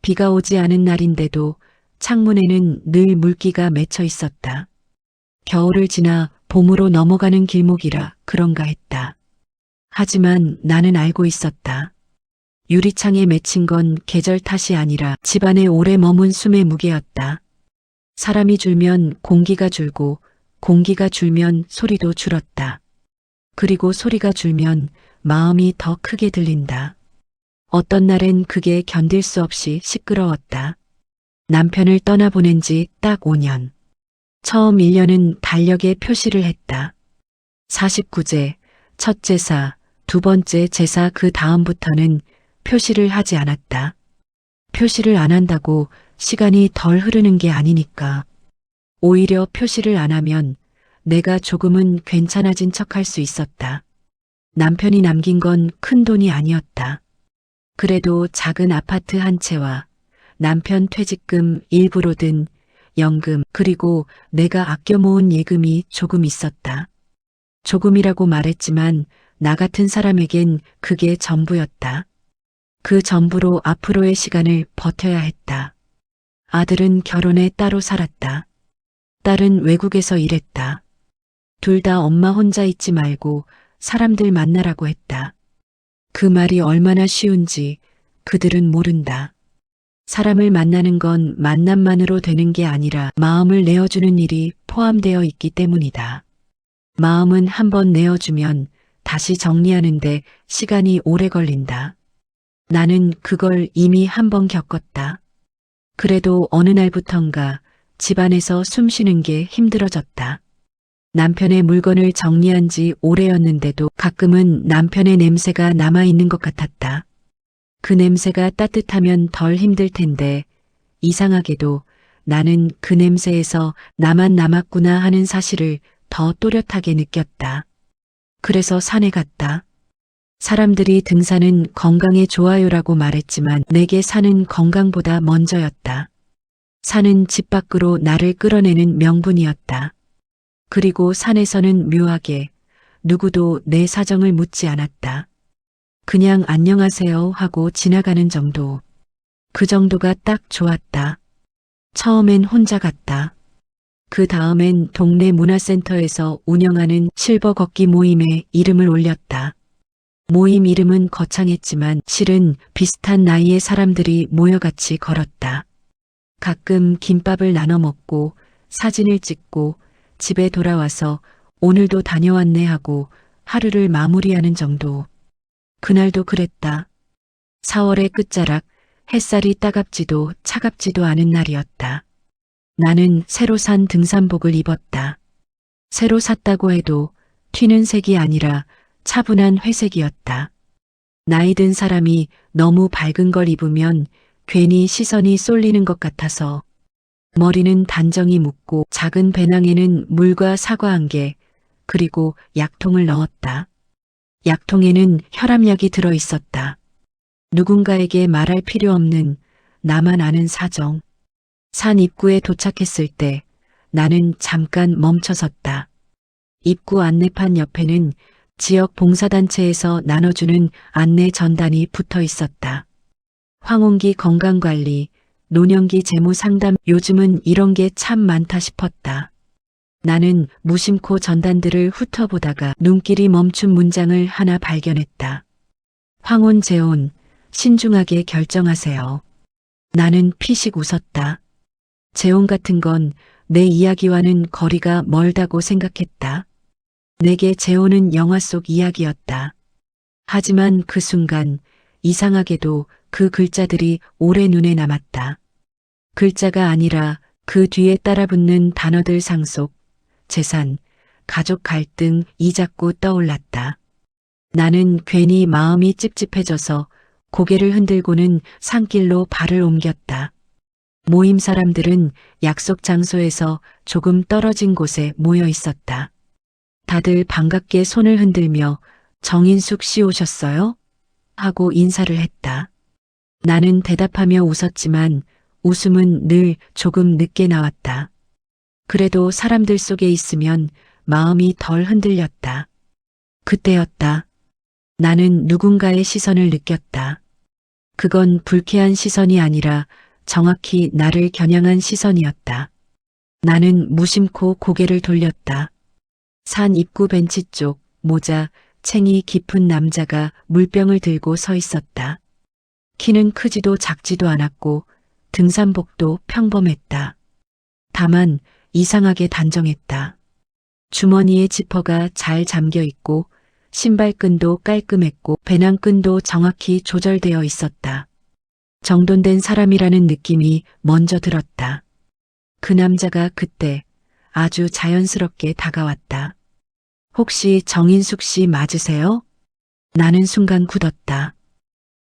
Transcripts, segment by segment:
비가 오지 않은 날인데도 창문에는 늘 물기가 맺혀 있었다. 겨울을 지나 봄으로 넘어가는 길목이라 그런가 했다. 하지만 나는 알고 있었다. 유리창에 맺힌 건 계절 탓이 아니라 집안에 오래 머문 숨의 무게였다. 사람이 줄면 공기가 줄고 공기가 줄면 소리도 줄었다. 그리고 소리가 줄면 마음이 더 크게 들린다. 어떤 날엔 그게 견딜 수 없이 시끄러웠다. 남편을 떠나보낸 지 딱 5년. 처음 1년은 달력에 표시를 했다. 49제, 첫 제사, 두 번째 제사 그 다음부터는 표시를 하지 않았다. 표시를 안 한다고 시간이 덜 흐르는 게 아니니까. 오히려 표시를 안 하면 내가 조금은 괜찮아진 척할 수 있었다. 남편이 남긴 건 큰 돈이 아니었다. 그래도 작은 아파트 한 채와 남편 퇴직금 일부로 든 연금 그리고 내가 아껴 모은 예금이 조금 있었다. 조금이라고 말했지만 나 같은 사람에겐 그게 전부였다. 그 전부로 앞으로의 시간을 버텨야 했다. 아들은 결혼해 따로 살았다. 딸은 외국에서 일했다. 둘 다 엄마 혼자 있지 말고 사람들 만나라고 했다. 그 말이 얼마나 쉬운지 그들은 모른다. 사람을 만나는 건 만남만으로 되는 게 아니라 마음을 내어주는 일이 포함되어 있기 때문이다. 마음은 한번 내어주면 다시 정리하는데 시간이 오래 걸린다. 나는 그걸 이미 한번 겪었다. 그래도 어느 날부턴가 집안에서 숨 쉬는 게 힘들어졌다. 남편의 물건을 정리한 지 오래였는데도 가끔은 남편의 냄새가 남아있는 것 같았다. 그 냄새가 따뜻하면 덜 힘들 텐데 이상하게도 나는 그 냄새에서 나만 남았구나 하는 사실을 더 또렷하게 느꼈다. 그래서 산에 갔다. 사람들이 등산은 건강에 좋아요라고 말했지만 내게 산은 건강보다 먼저였다. 산은 집 밖으로 나를 끌어내는 명분이었다. 그리고 산에서는 묘하게 누구도 내 사정을 묻지 않았다. 그냥 안녕하세요 하고 지나가는 정도. 그 정도가 딱 좋았다. 처음엔 혼자 갔다. 그 다음엔 동네 문화센터에서 운영하는 실버 걷기 모임에 이름을 올렸다. 모임 이름은 거창했지만 실은 비슷한 나이의 사람들이 모여 같이 걸었다. 가끔 김밥을 나눠 먹고 사진을 찍고 집에 돌아와서 오늘도 다녀왔네 하고 하루를 마무리하는 정도. 그날도 그랬다. 4월의 끝자락 햇살이 따갑지도 차갑지도 않은 날이었다. 나는 새로 산 등산복을 입었다. 새로 샀다고 해도 튀는 색이 아니라 차분한 회색이었다. 나이 든 사람이 너무 밝은 걸 입으면 괜히 시선이 쏠리는 것 같아서 머리는 단정히 묶고 작은 배낭에는 물과 사과 한 개, 그리고 약통을 넣었다. 약통에는 혈압약이 들어 있었다. 누군가에게 말할 필요 없는 나만 아는 사정. 산 입구에 도착했을 때 나는 잠깐 멈춰섰다. 입구 안내판 옆에는 지역 봉사단체에서 나눠주는 안내 전단이 붙어 있었다. 황혼기 건강관리, 노년기 재무 상담 요즘은 이런 게 참 많다 싶었다. 나는 무심코 전단들을 훑어보다가 눈길이 멈춘 문장을 하나 발견했다. 황혼 재혼, 신중하게 결정하세요. 나는 피식 웃었다. 재혼 같은 건 내 이야기와는 거리가 멀다고 생각했다. 내게 재혼은 영화 속 이야기였다. 하지만 그 순간 이상하게도 그 글자들이 오래 눈에 남았다. 글자가 아니라 그 뒤에 따라붙는 단어들 상속, 재산, 가족 갈등 이 자꾸 떠올랐다. 나는 괜히 마음이 찝찝해져서 고개를 흔들고는 산길로 발을 옮겼다. 모임 사람들은 약속 장소에서 조금 떨어진 곳에 모여 있었다. 다들 반갑게 손을 흔들며 정인숙 씨 오셨어요? 하고 인사를 했다. 나는 대답하며 웃었지만 웃음은 늘 조금 늦게 나왔다. 그래도 사람들 속에 있으면 마음이 덜 흔들렸다. 그때였다. 나는 누군가의 시선을 느꼈다. 그건 불쾌한 시선이 아니라 정확히 나를 겨냥한 시선이었다. 나는 무심코 고개를 돌렸다. 산 입구 벤치 쪽 모자, 챙이 깊은 남자가 물병을 들고 서 있었다. 키는 크지도 작지도 않았고 등산복도 평범했다. 다만 이상하게 단정했다. 주머니에 지퍼가 잘 잠겨 있고 신발끈도 깔끔했고 배낭끈도 정확히 조절되어 있었다. 정돈된 사람이라는 느낌이 먼저 들었다. 그 남자가 그때 아주 자연스럽게 다가왔다. 혹시 정인숙 씨 맞으세요? 나는 순간 굳었다.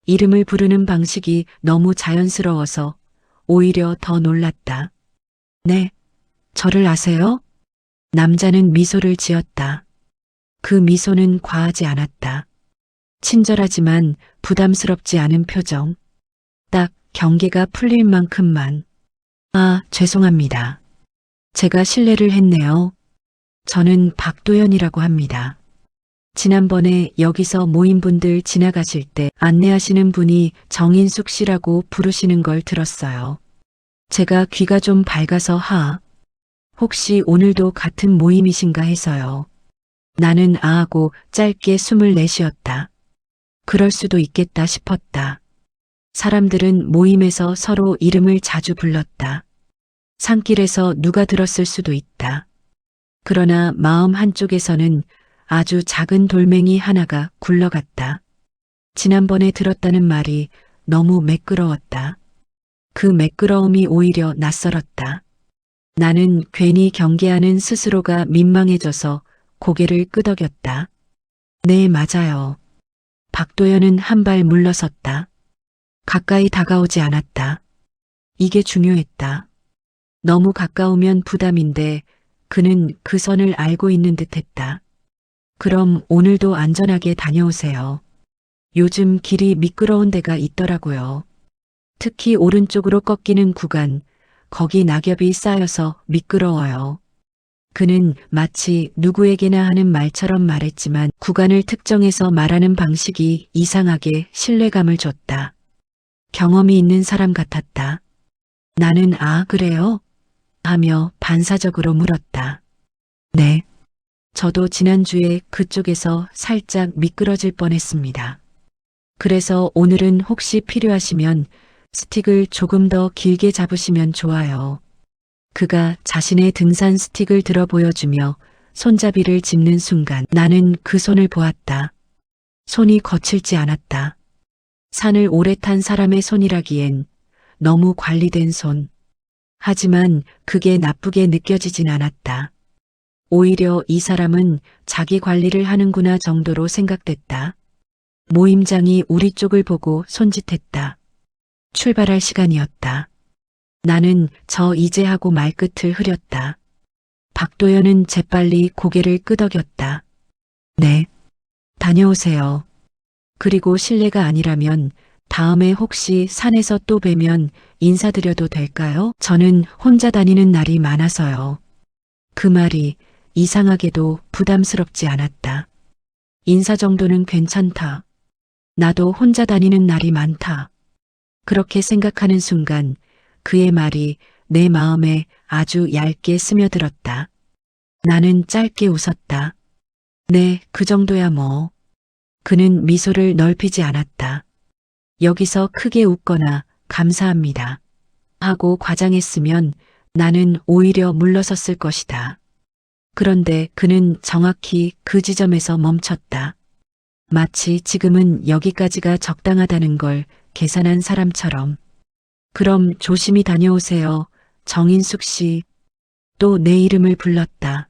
이름을 부르는 방식이 너무 자연스러워서 오히려 더 놀랐다. 네, 저를 아세요? 남자는 미소를 지었다. 그 미소는 과하지 않았다. 친절하지만 부담스럽지 않은 표정. 딱 경계가 풀릴 만큼만. 아, 죄송합니다. 제가 실례를 했네요. 저는 박도연이라고 합니다. 지난번에 여기서 모인 분들 지나가실 때 안내하시는 분이 정인숙 씨라고 부르시는 걸 들었어요. 제가 귀가 좀 밝아서 혹시 오늘도 같은 모임이신가 해서요. 나는 아하고 짧게 숨을 내쉬었다. 그럴 수도 있겠다 싶었다. 사람들은 모임에서 서로 이름을 자주 불렀다. 산길에서 누가 들었을 수도 있다. 그러나 마음 한쪽에서는 아주 작은 돌멩이 하나가 굴러갔다. 지난번에 들었다는 말이 너무 매끄러웠다. 그 매끄러움이 오히려 낯설었다. 나는 괜히 경계하는 스스로가 민망해져서 고개를 끄덕였다. 네, 맞아요. 박도연은 한 발 물러섰다. 가까이 다가오지 않았다. 이게 중요했다. 너무 가까우면 부담인데 그는 그 선을 알고 있는 듯했다. 그럼 오늘도 안전하게 다녀오세요. 요즘 길이 미끄러운 데가 있더라고요. 특히 오른쪽으로 꺾이는 구간, 거기 낙엽이 쌓여서 미끄러워요. 그는 마치 누구에게나 하는 말처럼 말했지만 구간을 특정해서 말하는 방식이 이상하게 신뢰감을 줬다. 경험이 있는 사람 같았다. 나는 아, 그래요? 하며 반사적으로 물었다. 네. 저도 지난주에 그쪽에서 살짝 미끄러질 뻔했습니다. 그래서 오늘은 혹시 필요하시면 스틱을 조금 더 길게 잡으시면 좋아요. 그가 자신의 등산 스틱을 들어 보여주며 손잡이를 짚는 순간 나는 그 손을 보았다. 손이 거칠지 않았다. 산을 오래 탄 사람의 손이라기엔 너무 관리된 손. 하지만 그게 나쁘게 느껴지진 않았다. 오히려 이 사람은 자기 관리를 하는구나 정도로 생각됐다. 모임장이 우리 쪽을 보고 손짓했다. 출발할 시간이었다. 나는 이제 하고 말끝을 흐렸다. 박도연은 재빨리 고개를 끄덕였다. 네. 다녀오세요. 그리고 실례가 아니라면 다음에 혹시 산에서 또 뵈면 인사드려도 될까요? 저는 혼자 다니는 날이 많아서요. 그 말이 이상하게도 부담스럽지 않았다. 인사 정도는 괜찮다. 나도 혼자 다니는 날이 많다. 그렇게 생각하는 순간 그의 말이 내 마음에 아주 얇게 스며들었다. 나는 짧게 웃었다. 네, 그 정도야 뭐. 그는 미소를 넓히지 않았다. 여기서 크게 웃거나 감사합니다 하고 과장했으면 나는 오히려 물러섰을 것이다. 그런데 그는 정확히 그 지점에서 멈췄다. 마치 지금은 여기까지가 적당하다는 걸 계산한 사람처럼. 그럼 조심히 다녀오세요. 정인숙 씨. 또 내 이름을 불렀다.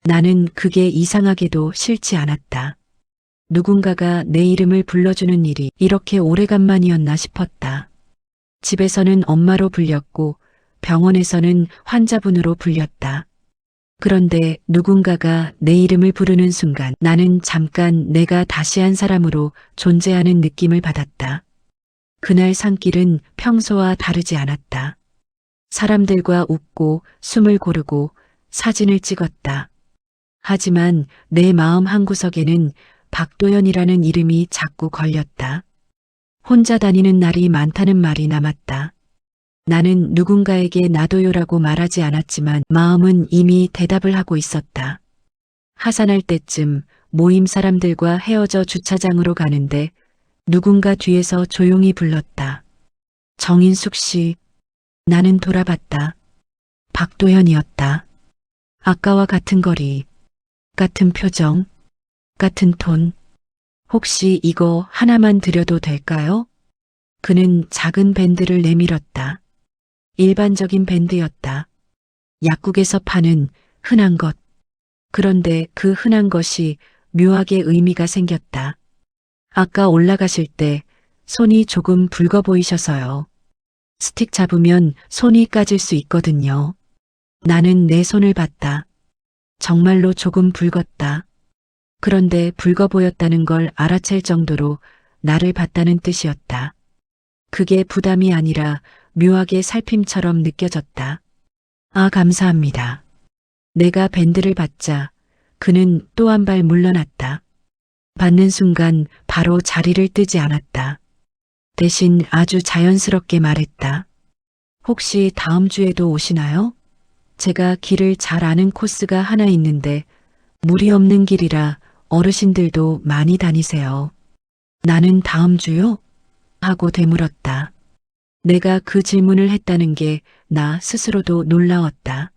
나는 그게 이상하게도 싫지 않았다. 누군가가 내 이름을 불러주는 일이 이렇게 오래간만이었나 싶었다. 집에서는 엄마로 불렸고 병원에서는 환자분으로 불렸다. 그런데 누군가가 내 이름을 부르는 순간 나는 잠깐 내가 다시 한 사람으로 존재하는 느낌을 받았다. 그날 산길은 평소와 다르지 않았다. 사람들과 웃고 숨을 고르고 사진을 찍었다. 하지만 내 마음 한구석에는 박도연이라는 이름이 자꾸 걸렸다. 혼자 다니는 날이 많다는 말이 남았다. 나는 누군가에게 놔둬요라고 말하지 않았지만 마음은 이미 대답을 하고 있었다. 하산할 때쯤 모임 사람들과 헤어져 주차장으로 가는데 누군가 뒤에서 조용히 불렀다. 정인숙 씨. 나는 돌아봤다. 박도현이었다. 아까와 같은 거리, 같은 표정, 같은 톤. 혹시 이거 하나만 드려도 될까요? 그는 작은 밴드를 내밀었다. 일반적인 밴드였다. 약국에서 파는 흔한 것. 그런데 그 흔한 것이 묘하게 의미가 생겼다. 아까 올라가실 때 손이 조금 붉어 보이셔서요. 스틱 잡으면 손이 까질 수 있거든요. 나는 내 손을 봤다. 정말로 조금 붉었다. 그런데 붉어 보였다는 걸 알아챌 정도로 나를 봤다는 뜻이었다. 그게 부담이 아니라 묘하게 살핌처럼 느껴졌다. 아, 감사합니다. 내가 밴드를 받자 그는 또 한 발 물러났다. 받는 순간 바로 자리를 뜨지 않았다. 대신 아주 자연스럽게 말했다. 혹시 다음 주에도 오시나요? 제가 길을 잘 아는 코스가 하나 있는데 물이 없는 길이라 어르신들도 많이 다니세요. 나는 다음 주요? 하고 되물었다. 내가 그 질문을 했다는 게 나 스스로도 놀라웠다.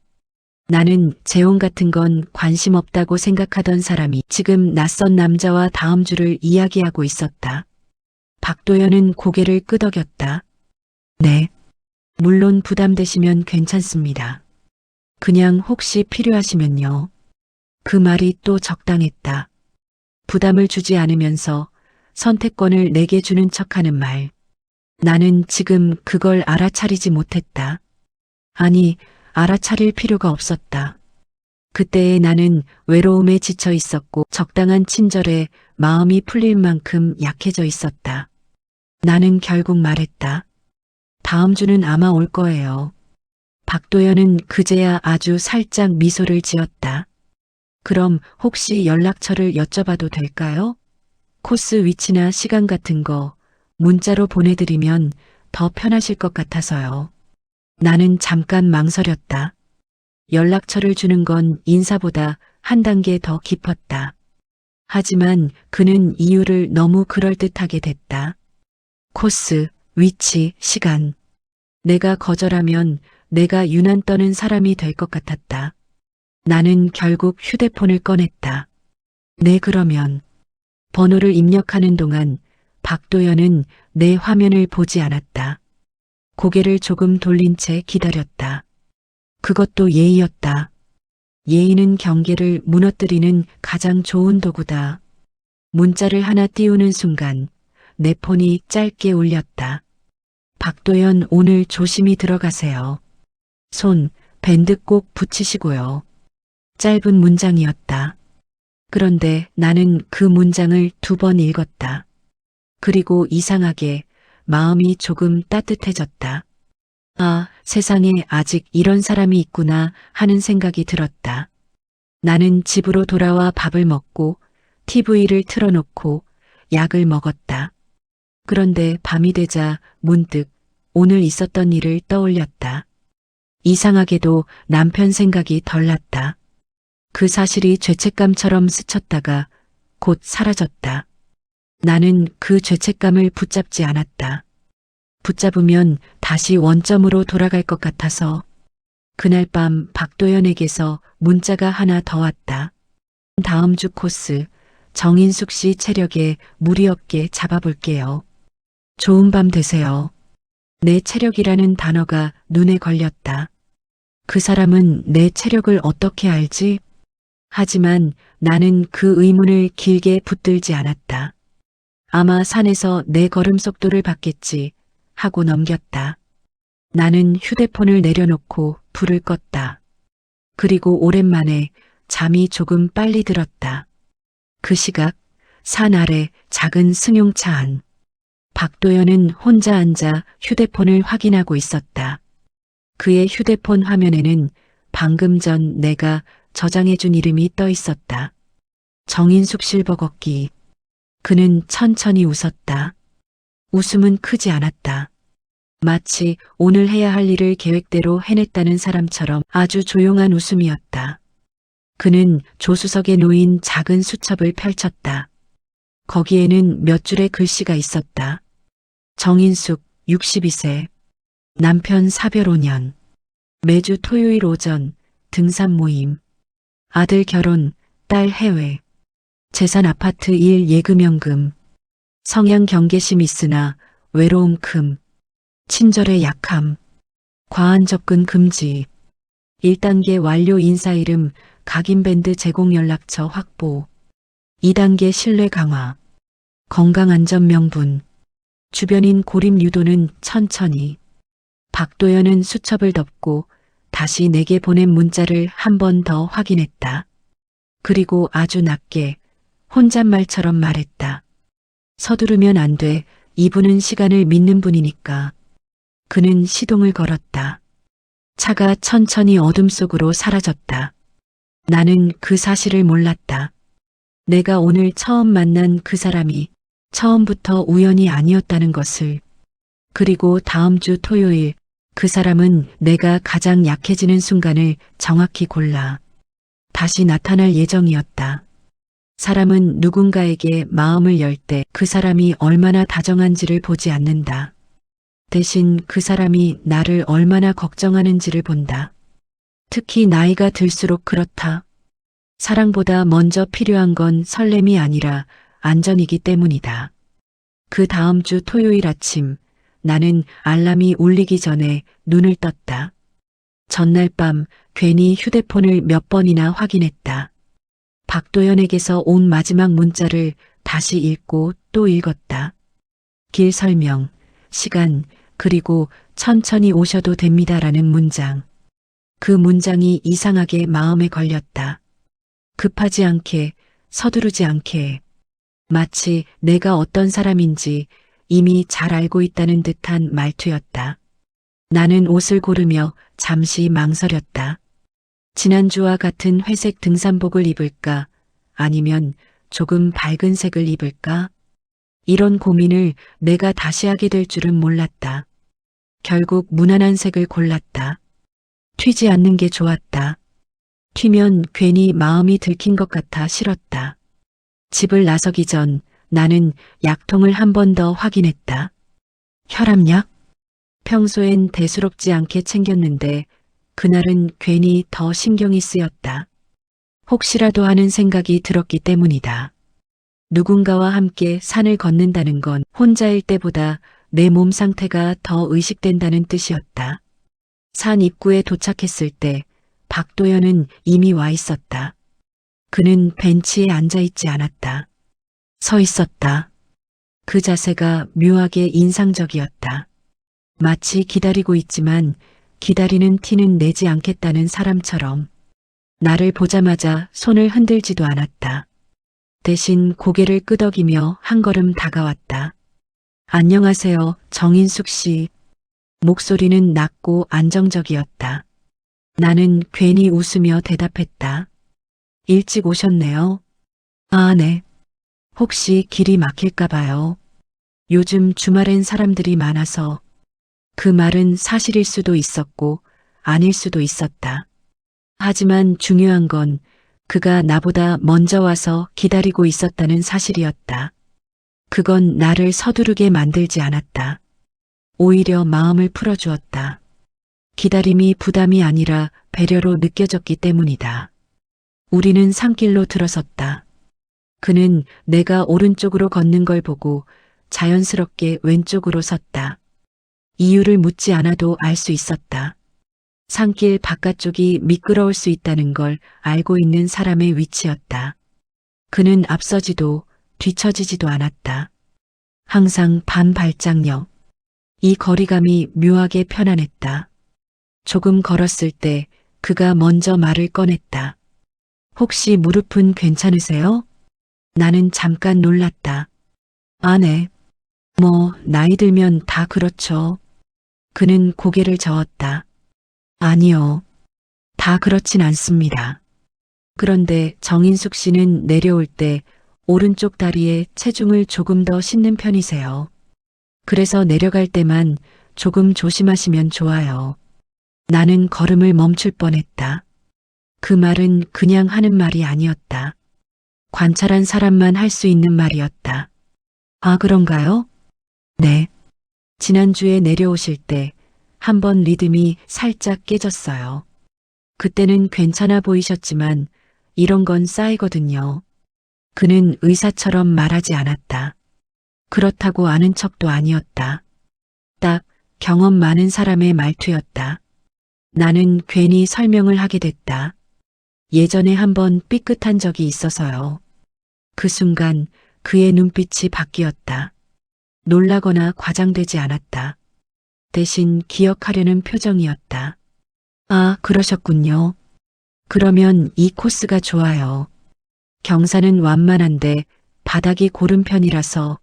나는 재혼 같은 건 관심 없다고 생각하던 사람이 지금 낯선 남자와 다음 주를 이야기하고 있었다. 박도연은 고개를 끄덕였다. 네. 물론 부담되시면 괜찮습니다. 그냥 혹시 필요하시면요. 그 말이 또 적당했다. 부담을 주지 않으면서 선택권을 내게 주는 척하는 말. 나는 지금 그걸 알아차리지 못했다. 아니, 알아차릴 필요가 없었다. 그때의 나는 외로움에 지쳐 있었고 적당한 친절에 마음이 풀릴 만큼 약해져 있었다. 나는 결국 말했다. 다음 주는 아마 올 거예요. 박도연은 그제야 아주 살짝 미소를 지었다. 그럼 혹시 연락처를 여쭤봐도 될까요? 코스 위치나 시간 같은 거 문자로 보내드리면 더 편하실 것 같아서요. 나는 잠깐 망설였다. 연락처를 주는 건 인사보다 한 단계 더 깊었다. 하지만 그는 이유를 너무 그럴듯하게 댔다. 코스, 위치, 시간. 내가 거절하면 내가 유난 떠는 사람이 될 것 같았다. 나는 결국 휴대폰을 꺼냈다. 네, 그러면. 번호를 입력하는 동안 박도연은 내 화면을 보지 않았다. 고개를 조금 돌린 채 기다렸다. 그것도 예의였다. 예의는 경계를 무너뜨리는 가장 좋은 도구다. 문자를 하나 띄우는 순간 내 폰이 짧게 울렸다. 박도연, 오늘 조심히 들어가세요. 손, 밴드 꼭 붙이시고요. 짧은 문장이었다. 그런데 나는 그 문장을 2번 읽었다. 그리고 이상하게 마음이 조금 따뜻해졌다. 아, 세상에 아직 이런 사람이 있구나 하는 생각이 들었다. 나는 집으로 돌아와 밥을 먹고 TV를 틀어놓고 약을 먹었다. 그런데 밤이 되자 문득 오늘 있었던 일을 떠올렸다. 이상하게도 남편 생각이 덜 났다. 그 사실이 죄책감처럼 스쳤다가 곧 사라졌다. 나는 그 죄책감을 붙잡지 않았다. 붙잡으면 다시 원점으로 돌아갈 것 같아서 그날 밤 박도연에게서 문자가 하나 더 왔다. 다음 주 코스 정인숙 씨 체력에 무리 없게 잡아볼게요. 좋은 밤 되세요. 내 체력이라는 단어가 눈에 걸렸다. 그 사람은 내 체력을 어떻게 알지? 하지만 나는 그 의문을 길게 붙들지 않았다. 아마 산에서 내 걸음 속도를 봤겠지 하고 넘겼다. 나는 휴대폰을 내려놓고 불을 껐다. 그리고 오랜만에 잠이 조금 빨리 들었다. 그 시각 산 아래 작은 승용차 안. 박도연은 혼자 앉아 휴대폰을 확인하고 있었다. 그의 휴대폰 화면에는 방금 전 내가 저장해준 이름이 떠 있었다. 정인숙 실버 걷기. 그는 천천히 웃었다. 웃음은 크지 않았다. 마치 오늘 해야 할 일을 계획대로 해냈다는 사람처럼 아주 조용한 웃음이었다. 그는 조수석에 놓인 작은 수첩을 펼쳤다. 거기에는 몇 줄의 글씨가 있었다. 정인숙 62세. 남편 사별 5년. 매주 토요일 오전 등산 모임. 아들 결혼, 딸 해외. 재산 아파트 1 예금연금. 성향 경계심 있으나 외로움 큼. 친절의 약함. 과한 접근 금지. 1단계 완료 인사 이름 각인밴드 제공 연락처 확보. 2단계 신뢰 강화. 건강 안전 명분. 주변인 고립 유도는 천천히. 박도연은 수첩을 덮고 다시 내게 보낸 문자를 한 번 더 확인했다. 그리고 아주 낮게 혼잣말처럼 말했다. 서두르면 안 돼. 이분은 시간을 믿는 분이니까. 그는 시동을 걸었다. 차가 천천히 어둠 속으로 사라졌다. 나는 그 사실을 몰랐다. 내가 오늘 처음 만난 그 사람이 처음부터 우연이 아니었다는 것을. 그리고 다음 주 토요일 그 사람은 내가 가장 약해지는 순간을 정확히 골라 다시 나타날 예정이었다. 사람은 누군가에게 마음을 열 때 그 사람이 얼마나 다정한지를 보지 않는다. 대신 그 사람이 나를 얼마나 걱정하는지를 본다. 특히 나이가 들수록 그렇다. 사랑보다 먼저 필요한 건 설렘이 아니라 안전이기 때문이다. 그 다음 주 토요일 아침 나는 알람이 울리기 전에 눈을 떴다. 전날 밤 괜히 휴대폰을 몇 번이나 확인했다. 박도연에게서 온 마지막 문자를 다시 읽고 또 읽었다. 길 설명, 시간, 그리고 천천히 오셔도 됩니다라는 문장. 그 문장이 이상하게 마음에 걸렸다. 급하지 않게, 서두르지 않게. 마치 내가 어떤 사람인지 이미 잘 알고 있다는 듯한 말투였다. 나는 옷을 고르며 잠시 망설였다. 지난주와 같은 회색 등산복을 입을까? 아니면 조금 밝은 색을 입을까? 이런 고민을 내가 다시 하게 될 줄은 몰랐다. 결국 무난한 색을 골랐다. 튀지 않는 게 좋았다. 튀면 괜히 마음이 들킨 것 같아 싫었다. 집을 나서기 전 나는 약통을 한 번 더 확인했다. 혈압약? 평소엔 대수롭지 않게 챙겼는데 그날은 괜히 더 신경이 쓰였다. 혹시라도 하는 생각이 들었기 때문이다. 누군가와 함께 산을 걷는다는 건 혼자일 때보다 내 몸 상태가 더 의식된다는 뜻이었다. 산 입구에 도착했을 때 박도연은 이미 와 있었다. 그는 벤치에 앉아 있지 않았다. 서 있었다. 그 자세가 묘하게 인상적이었다. 마치 기다리고 있지만 기다리는 티는 내지 않겠다는 사람처럼. 나를 보자마자 손을 흔들지도 않았다. 대신 고개를 끄덕이며 한 걸음 다가왔다. 안녕하세요, 정인숙 씨. 목소리는 낮고 안정적이었다. 나는 괜히 웃으며 대답했다. 일찍 오셨네요. 아, 네. 혹시 길이 막힐까 봐요. 요즘 주말엔 사람들이 많아서. 그 말은 사실일 수도 있었고 아닐 수도 있었다. 하지만 중요한 건 그가 나보다 먼저 와서 기다리고 있었다는 사실이었다. 그건 나를 서두르게 만들지 않았다. 오히려 마음을 풀어주었다. 기다림이 부담이 아니라 배려로 느껴졌기 때문이다. 우리는 산길로 들어섰다. 그는 내가 오른쪽으로 걷는 걸 보고 자연스럽게 왼쪽으로 섰다. 이유를 묻지 않아도 알 수 있었다. 산길 바깥쪽이 미끄러울 수 있다는 걸 알고 있는 사람의 위치였다. 그는 앞서지도 뒤처지지도 않았다. 항상 반발장력. 이 거리감이 묘하게 편안했다. 조금 걸었을 때 그가 먼저 말을 꺼냈다. 혹시 무릎은 괜찮으세요? 나는 잠깐 놀랐다. 아, 네. 뭐, 나이 들면 다 그렇죠. 그는 고개를 저었다. 아니요. 다 그렇진 않습니다. 그런데 정인숙 씨는 내려올 때 오른쪽 다리에 체중을 조금 더 싣는 편이세요. 그래서 내려갈 때만 조금 조심하시면 좋아요. 나는 걸음을 멈출 뻔했다. 그 말은 그냥 하는 말이 아니었다. 관찰한 사람만 할 수 있는 말이었다. 아, 그런가요? 네. 지난주에 내려오실 때 한 번 리듬이 살짝 깨졌어요. 그때는 괜찮아 보이셨지만 이런 건 쌓이거든요. 그는 의사처럼 말하지 않았다. 그렇다고 아는 척도 아니었다. 딱 경험 많은 사람의 말투였다. 나는 괜히 설명을 하게 됐다. 예전에 한번 삐끗한 적이 있어서요. 그 순간 그의 눈빛이 바뀌었다. 놀라거나 과장되지 않았다. 대신 기억하려는 표정이었다. 아, 그러셨군요. 그러면 이 코스가 좋아요. 경사는 완만한데 바닥이 고른 편이라서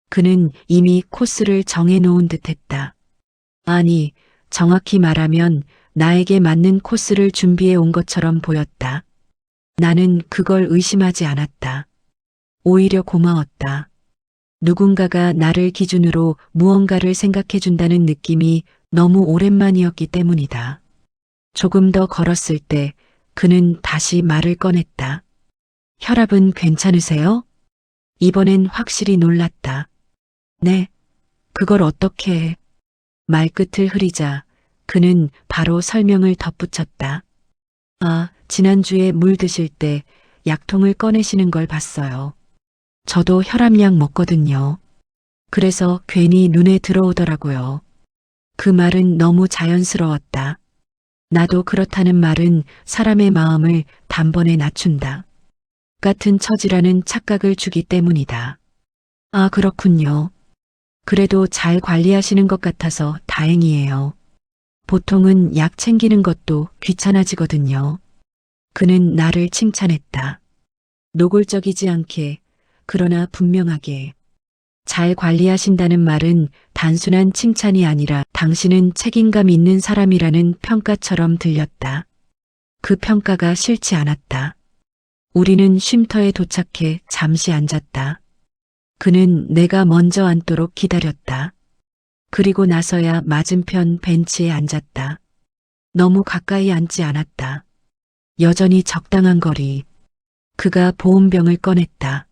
그는 이미 코스를 정해놓은 듯했다. 아니, 정확히 말하면 나에게 맞는 코스를 준비해 온 것처럼 보였다. 나는 그걸 의심하지 않았다. 오히려 고마웠다. 누군가가 나를 기준으로 무언가를 생각해 준다는 느낌이 너무 오랜만이었기 때문이다. 조금 더 걸었을 때 그는 다시 말을 꺼냈다. 혈압은 괜찮으세요? 이번엔 확실히 놀랐다. 네, 그걸 어떻게 해? 말끝을 흐리자 그는 바로 설명을 덧붙였다. 아, 지난주에 물 드실 때 약통을 꺼내시는 걸 봤어요. 저도 혈압약 먹거든요. 그래서 괜히 눈에 들어오더라고요. 그 말은 너무 자연스러웠다. 나도 그렇다는 말은 사람의 마음을 단번에 낮춘다. 같은 처지라는 착각을 주기 때문이다. 아, 그렇군요. 그래도 잘 관리하시는 것 같아서 다행이에요. 보통은 약 챙기는 것도 귀찮아지거든요. 그는 나를 칭찬했다. 노골적이지 않게, 그러나 분명하게. 잘 관리하신다는 말은 단순한 칭찬이 아니라 당신은 책임감 있는 사람이라는 평가처럼 들렸다. 그 평가가 싫지 않았다. 우리는 쉼터에 도착해 잠시 앉았다. 그는 내가 먼저 앉도록 기다렸다. 그리고 나서야 맞은편 벤치에 앉았다. 너무 가까이 앉지 않았다. 여전히 적당한 거리. 그가 보온병을 꺼냈다.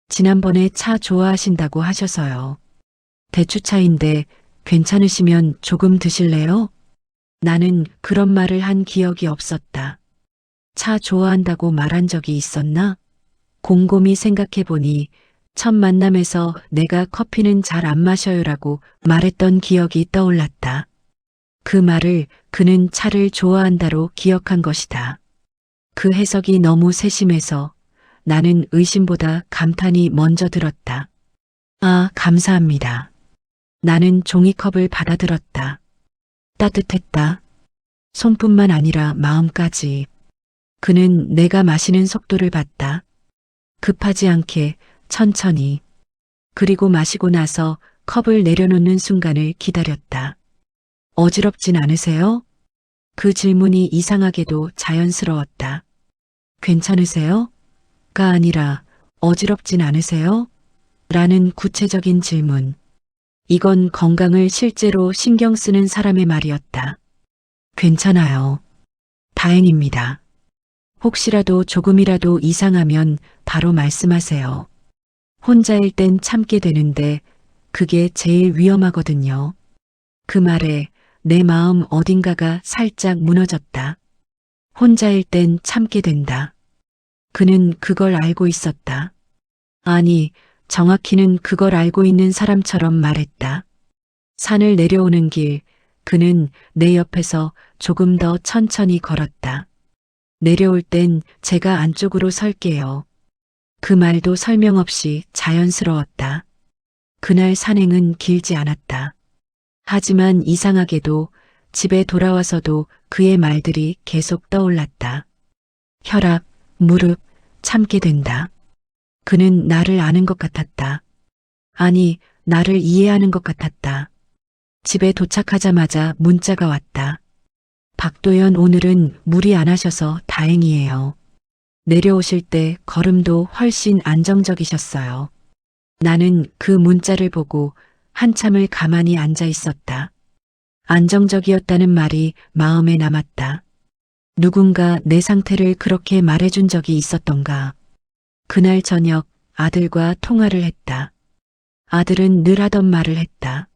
지난번에 차 좋아하신다고 하셔서요. 대추차인데 괜찮으시면 조금 드실래요? 나는 그런 말을 한 기억이 없었다. 차 좋아한다고 말한 적이 있었나? 곰곰이 생각해보니 첫 만남에서 내가 커피는 잘 안 마셔요라고 말했던 기억이 떠올랐다. 그 말을 그는 차를 좋아한다로 기억한 것이다. 그 해석이 너무 세심해서 나는 의심보다 감탄이 먼저 들었다. 아, 감사합니다. 나는 종이컵을 받아들었다. 따뜻했다. 손뿐만 아니라 마음까지. 그는 내가 마시는 속도를 봤다. 급하지 않게 천천히. 그리고 마시고 나서 컵을 내려놓는 순간을 기다렸다. 어지럽진 않으세요? 그 질문이 이상하게도 자연스러웠다. 괜찮으세요? 가 아니라 어지럽진 않으세요? 라는 구체적인 질문. 이건 건강을 실제로 신경 쓰는 사람의 말이었다. 괜찮아요. 다행입니다. 혹시라도 조금이라도 이상하면 바로 말씀하세요. 혼자일 땐 참게 되는데 그게 제일 위험하거든요. 그 말에 내 마음 어딘가가 살짝 무너졌다. 혼자일 땐 참게 된다. 그는 그걸 알고 있었다. 아니, 정확히는 그걸 알고 있는 사람처럼 말했다. 산을 내려오는 길, 그는 내 옆에서 조금 더 천천히 걸었다. 내려올 땐 제가 안쪽으로 설게요. 그 말도 설명 없이 자연스러웠다. 그날 산행은 길지 않았다. 하지만 이상하게도 집에 돌아와서도 그의 말들이 계속 떠올랐다. 혈압, 무릎, 참게 된다. 그는 나를 아는 것 같았다. 아니, 나를 이해하는 것 같았다. 집에 도착하자마자 문자가 왔다. 박도연, 오늘은 무리 안 하셔서 다행이에요. 내려오실 때 걸음도 훨씬 안정적이셨어요. 나는 그 문자를 보고 한참을 가만히 앉아 있었다. 안정적이었다는 말이 마음에 남았다. 누군가 내 상태를 그렇게 말해준 적이 있었던가. 그날 저녁 아들과 통화를 했다. 아들은 늘 하던 말을 했다.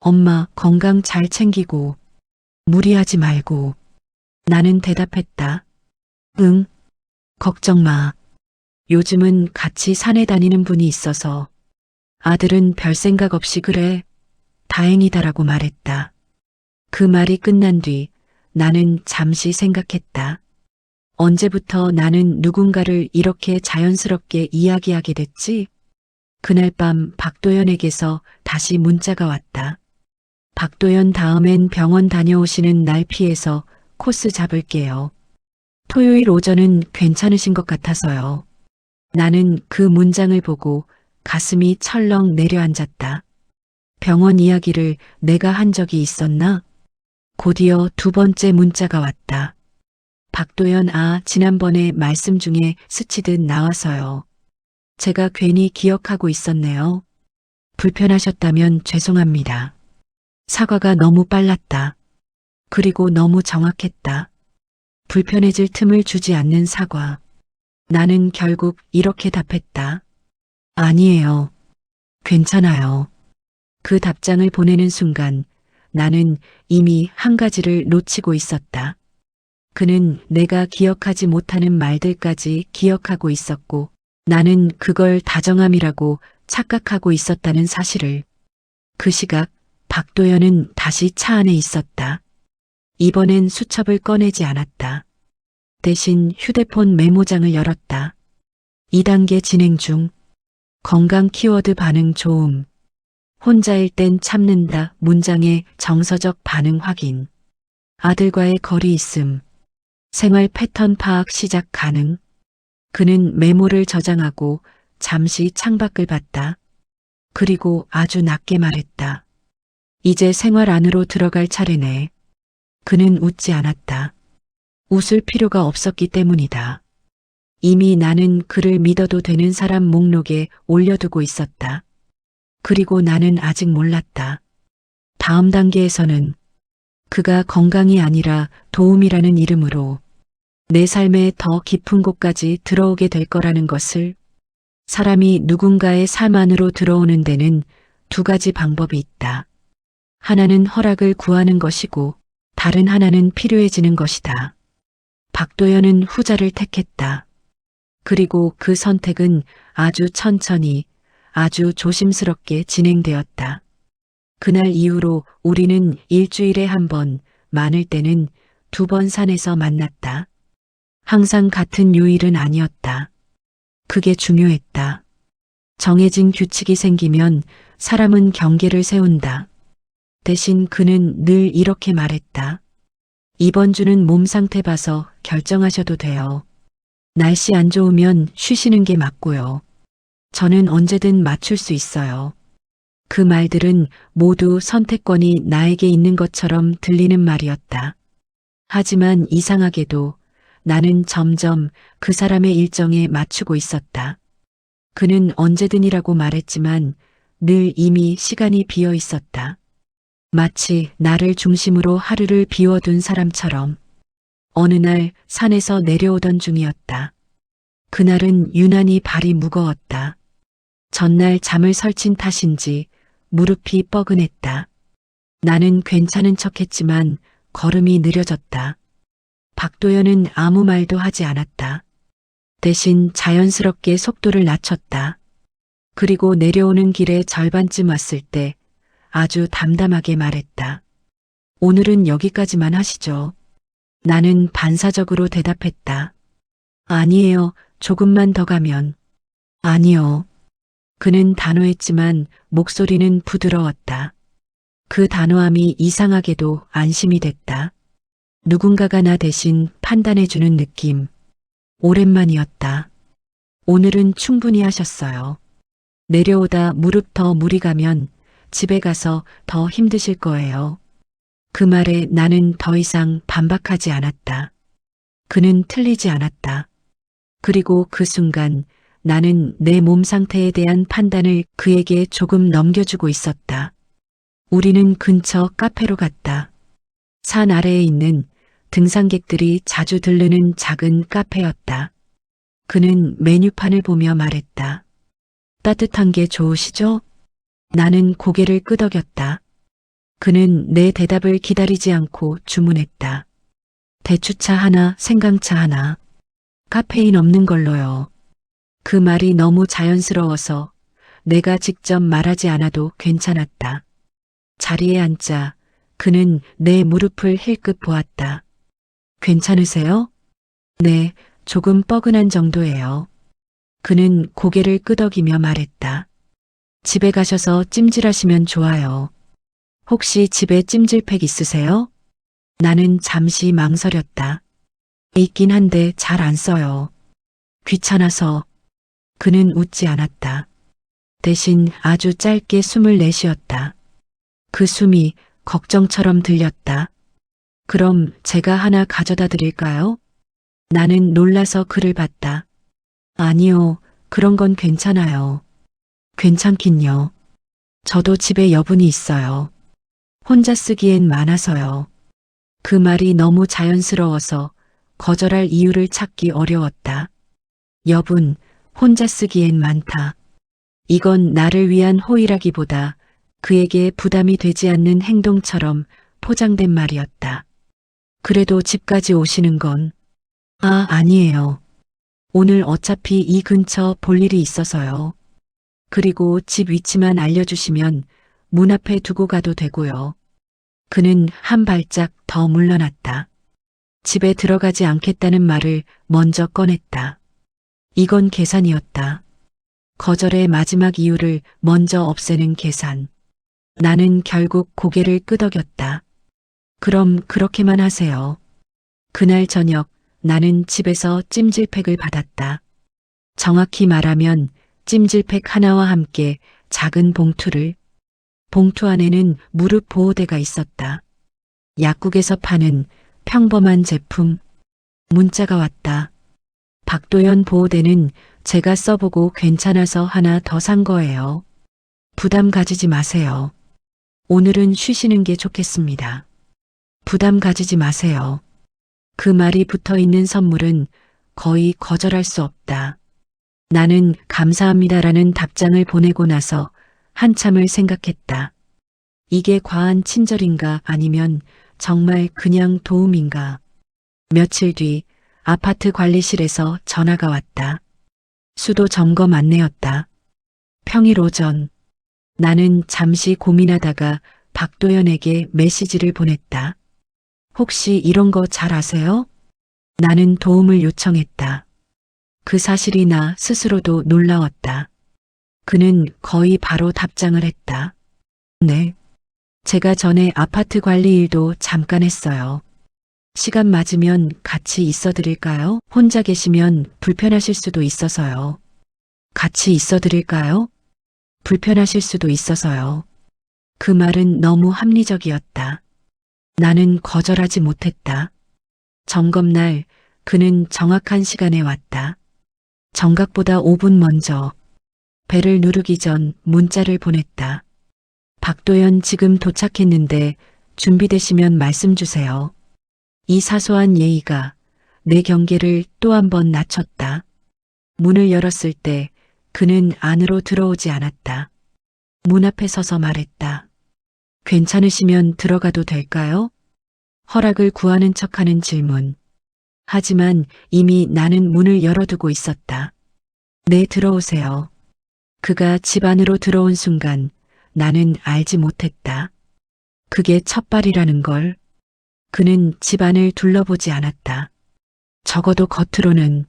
엄마 건강 잘 챙기고 무리하지 말고. 나는 대답했다. 응, 걱정 마. 요즘은 같이 산에 다니는 분이 있어서. 아들은 별 생각 없이 그래. 다행이다라고 말했다. 그 말이 끝난 뒤 나는 잠시 생각했다. 언제부터 나는 누군가를 이렇게 자연스럽게 이야기하게 됐지? 그날 밤 박도연에게서 다시 문자가 왔다. 박도연 다음엔 병원 다녀오시는 날 피해서 코스 잡을게요. 토요일 오전은 괜찮으신 것 같아서요. 나는 그 문장을 보고 가슴이 철렁 내려앉았다. 병원 이야기를 내가 한 적이 있었나? 곧이어 두 번째 문자가 왔다. 박도연 지난번에 말씀 중에 스치듯 나와서요. 제가 괜히 기억하고 있었네요. 불편하셨다면 죄송합니다. 사과가 너무 빨랐다. 그리고 너무 정확했다. 불편해질 틈을 주지 않는 사과. 나는 결국 이렇게 답했다. 아니에요. 괜찮아요. 그 답장을 보내는 순간 나는 이미 한 가지를 놓치고 있었다. 그는 내가 기억하지 못하는 말들까지 기억하고 있었고 나는 그걸 다정함이라고 착각하고 있었다는 사실을. 그 시각 박도연은 다시 차 안에 있었다. 이번엔 수첩을 꺼내지 않았다. 대신 휴대폰 메모장을 열었다. 2단계 진행 중. 건강 키워드 반응 좋음. 혼자일 땐 참는다 문장의 정서적 반응 확인. 아들과의 거리 있음. 생활 패턴 파악 시작 가능. 그는 메모를 저장하고 잠시 창밖을 봤다. 그리고 아주 낮게 말했다. 이제 생활 안으로 들어갈 차례네. 그는 웃지 않았다. 웃을 필요가 없었기 때문이다. 이미 나는 그를 믿어도 되는 사람 목록에 올려두고 있었다. 그리고 나는 아직 몰랐다. 다음 단계에서는 그가 건강이 아니라 도움이라는 이름으로 내 삶의 더 깊은 곳까지 들어오게 될 거라는 것을. 사람이 누군가의 삶 안으로 들어오는 데는 두 가지 방법이 있다. 하나는 허락을 구하는 것이고 다른 하나는 필요해지는 것이다. 박도연은 후자를 택했다. 그리고 그 선택은 아주 천천히, 아주 조심스럽게 진행되었다. 그날 이후로 우리는 일주일에 한 번, 많을 때는 두 번 산에서 만났다. 항상 같은 요일은 아니었다. 그게 중요했다. 정해진 규칙이 생기면 사람은 경계를 세운다. 대신 그는 늘 이렇게 말했다. 이번 주는 몸 상태 봐서 결정하셔도 돼요. 날씨 안 좋으면 쉬시는 게 맞고요. 저는 언제든 맞출 수 있어요. 그 말들은 모두 선택권이 나에게 있는 것처럼 들리는 말이었다. 하지만 이상하게도 나는 점점 그 사람의 일정에 맞추고 있었다. 그는 언제든이라고 말했지만 늘 이미 시간이 비어 있었다. 마치 나를 중심으로 하루를 비워둔 사람처럼. 어느 날 산에서 내려오던 중이었다. 그날은 유난히 발이 무거웠다. 전날 잠을 설친 탓인지 무릎이 뻐근했다. 나는 괜찮은 척했지만 걸음이 느려졌다. 박도연은 아무 말도 하지 않았다. 대신 자연스럽게 속도를 낮췄다. 그리고 내려오는 길의 절반쯤 왔을 때 아주 담담하게 말했다. 오늘은 여기까지만 하시죠. 나는 반사적으로 대답했다. 아니에요. 조금만 더 가면. 아니요. 그는 단호했지만 목소리는 부드러웠다. 그 단호함이 이상하게도 안심이 됐다. 누군가가 나 대신 판단해주는 느낌. 오랜만이었다. 오늘은 충분히 하셨어요. 내려오다 무릎 더 무리 가면 집에 가서 더 힘드실 거예요. 그 말에 나는 더 이상 반박하지 않았다. 그는 틀리지 않았다. 그리고 그 순간 나는 내 몸 상태에 대한 판단을 그에게 조금 넘겨주고 있었다. 우리는 근처 카페로 갔다. 산 아래에 있는 등산객들이 자주 들르는 작은 카페였다. 그는 메뉴판을 보며 말했다. 따뜻한 게 좋으시죠? 나는 고개를 끄덕였다. 그는 내 대답을 기다리지 않고 주문했다. 대추차 하나, 생강차 하나. 카페인 없는 걸로요. 그 말이 너무 자연스러워서 내가 직접 말하지 않아도 괜찮았다. 자리에 앉자 그는 내 무릎을 힐끗 보았다. 괜찮으세요? 네, 조금 뻐근한 정도예요. 그는 고개를 끄덕이며 말했다. 집에 가셔서 찜질하시면 좋아요. 혹시 집에 찜질팩 있으세요? 나는 잠시 망설였다. 있긴 한데 잘 안 써요. 귀찮아서. 그는 웃지 않았다. 대신 아주 짧게 숨을 내쉬었다. 그 숨이 걱정처럼 들렸다. 그럼 제가 하나 가져다 드릴까요? 나는 놀라서 그를 봤다. 아니요, 그런 건 괜찮아요. 괜찮긴요. 저도 집에 여분이 있어요. 혼자 쓰기엔 많아서요. 그 말이 너무 자연스러워서 거절할 이유를 찾기 어려웠다. 여분, 혼자 쓰기엔 많다. 이건 나를 위한 호의라기보다 그에게 부담이 되지 않는 행동처럼 포장된 말이었다. 그래도 집까지 오시는 건, 아니에요. 오늘 어차피 이 근처 볼 일이 있어서요. 그리고 집 위치만 알려주시면 문 앞에 두고 가도 되고요. 그는 한 발짝 더 물러났다. 집에 들어가지 않겠다는 말을 먼저 꺼냈다. 이건 계산이었다. 거절의 마지막 이유를 먼저 없애는 계산. 나는 결국 고개를 끄덕였다. 그럼 그렇게만 하세요. 그날 저녁 나는 집에서 찜질팩을 받았다. 정확히 말하면 찜질팩 하나와 함께 작은 봉투를. 봉투 안에는 무릎 보호대가 있었다. 약국에서 파는 평범한 제품. 문자가 왔다. 박도연 보호대는 제가 써보고 괜찮아서 하나 더 산 거예요. 부담 가지지 마세요. 오늘은 쉬시는 게 좋겠습니다. 부담 가지지 마세요. 그 말이 붙어 있는 선물은 거의 거절할 수 없다. 나는 감사합니다라는 답장을 보내고 나서 한참을 생각했다. 이게 과한 친절인가 아니면 정말 그냥 도움인가. 며칠 뒤 아파트 관리실에서 전화가 왔다. 수도 점검 안내였다. 평일 오전. 나는 잠시 고민하다가 박도연에게 메시지를 보냈다. 혹시 이런 거 잘 아세요? 나는 도움을 요청했다. 그 사실이 나 스스로도 놀라웠다. 그는 거의 바로 답장을 했다. 네. 제가 전에 아파트 관리 일도 잠깐 했어요. 시간 맞으면 같이 있어 드릴까요? 혼자 계시면 불편하실 수도 있어서요. 같이 있어 드릴까요? 불편하실 수도 있어서요. 그 말은 너무 합리적이었다. 나는 거절하지 못했다. 점검날 그는 정확한 시간에 왔다. 정각보다 5분 먼저. 벨을 누르기 전 문자를 보냈다. 박도연 지금 도착했는데 준비되시면 말씀 주세요. 이 사소한 예의가 내 경계를 또 한 번 낮췄다. 문을 열었을 때 그는 안으로 들어오지 않았다. 문 앞에 서서 말했다. 괜찮으시면 들어가도 될까요? 허락을 구하는 척하는 질문. 하지만 이미 나는 문을 열어두고 있었다. 네, 들어오세요. 그가 집 안으로 들어온 순간 나는 알지 못했다. 그게 첫발이라는 걸. 그는 집 안을 둘러보지 않았다. 적어도 겉으로는.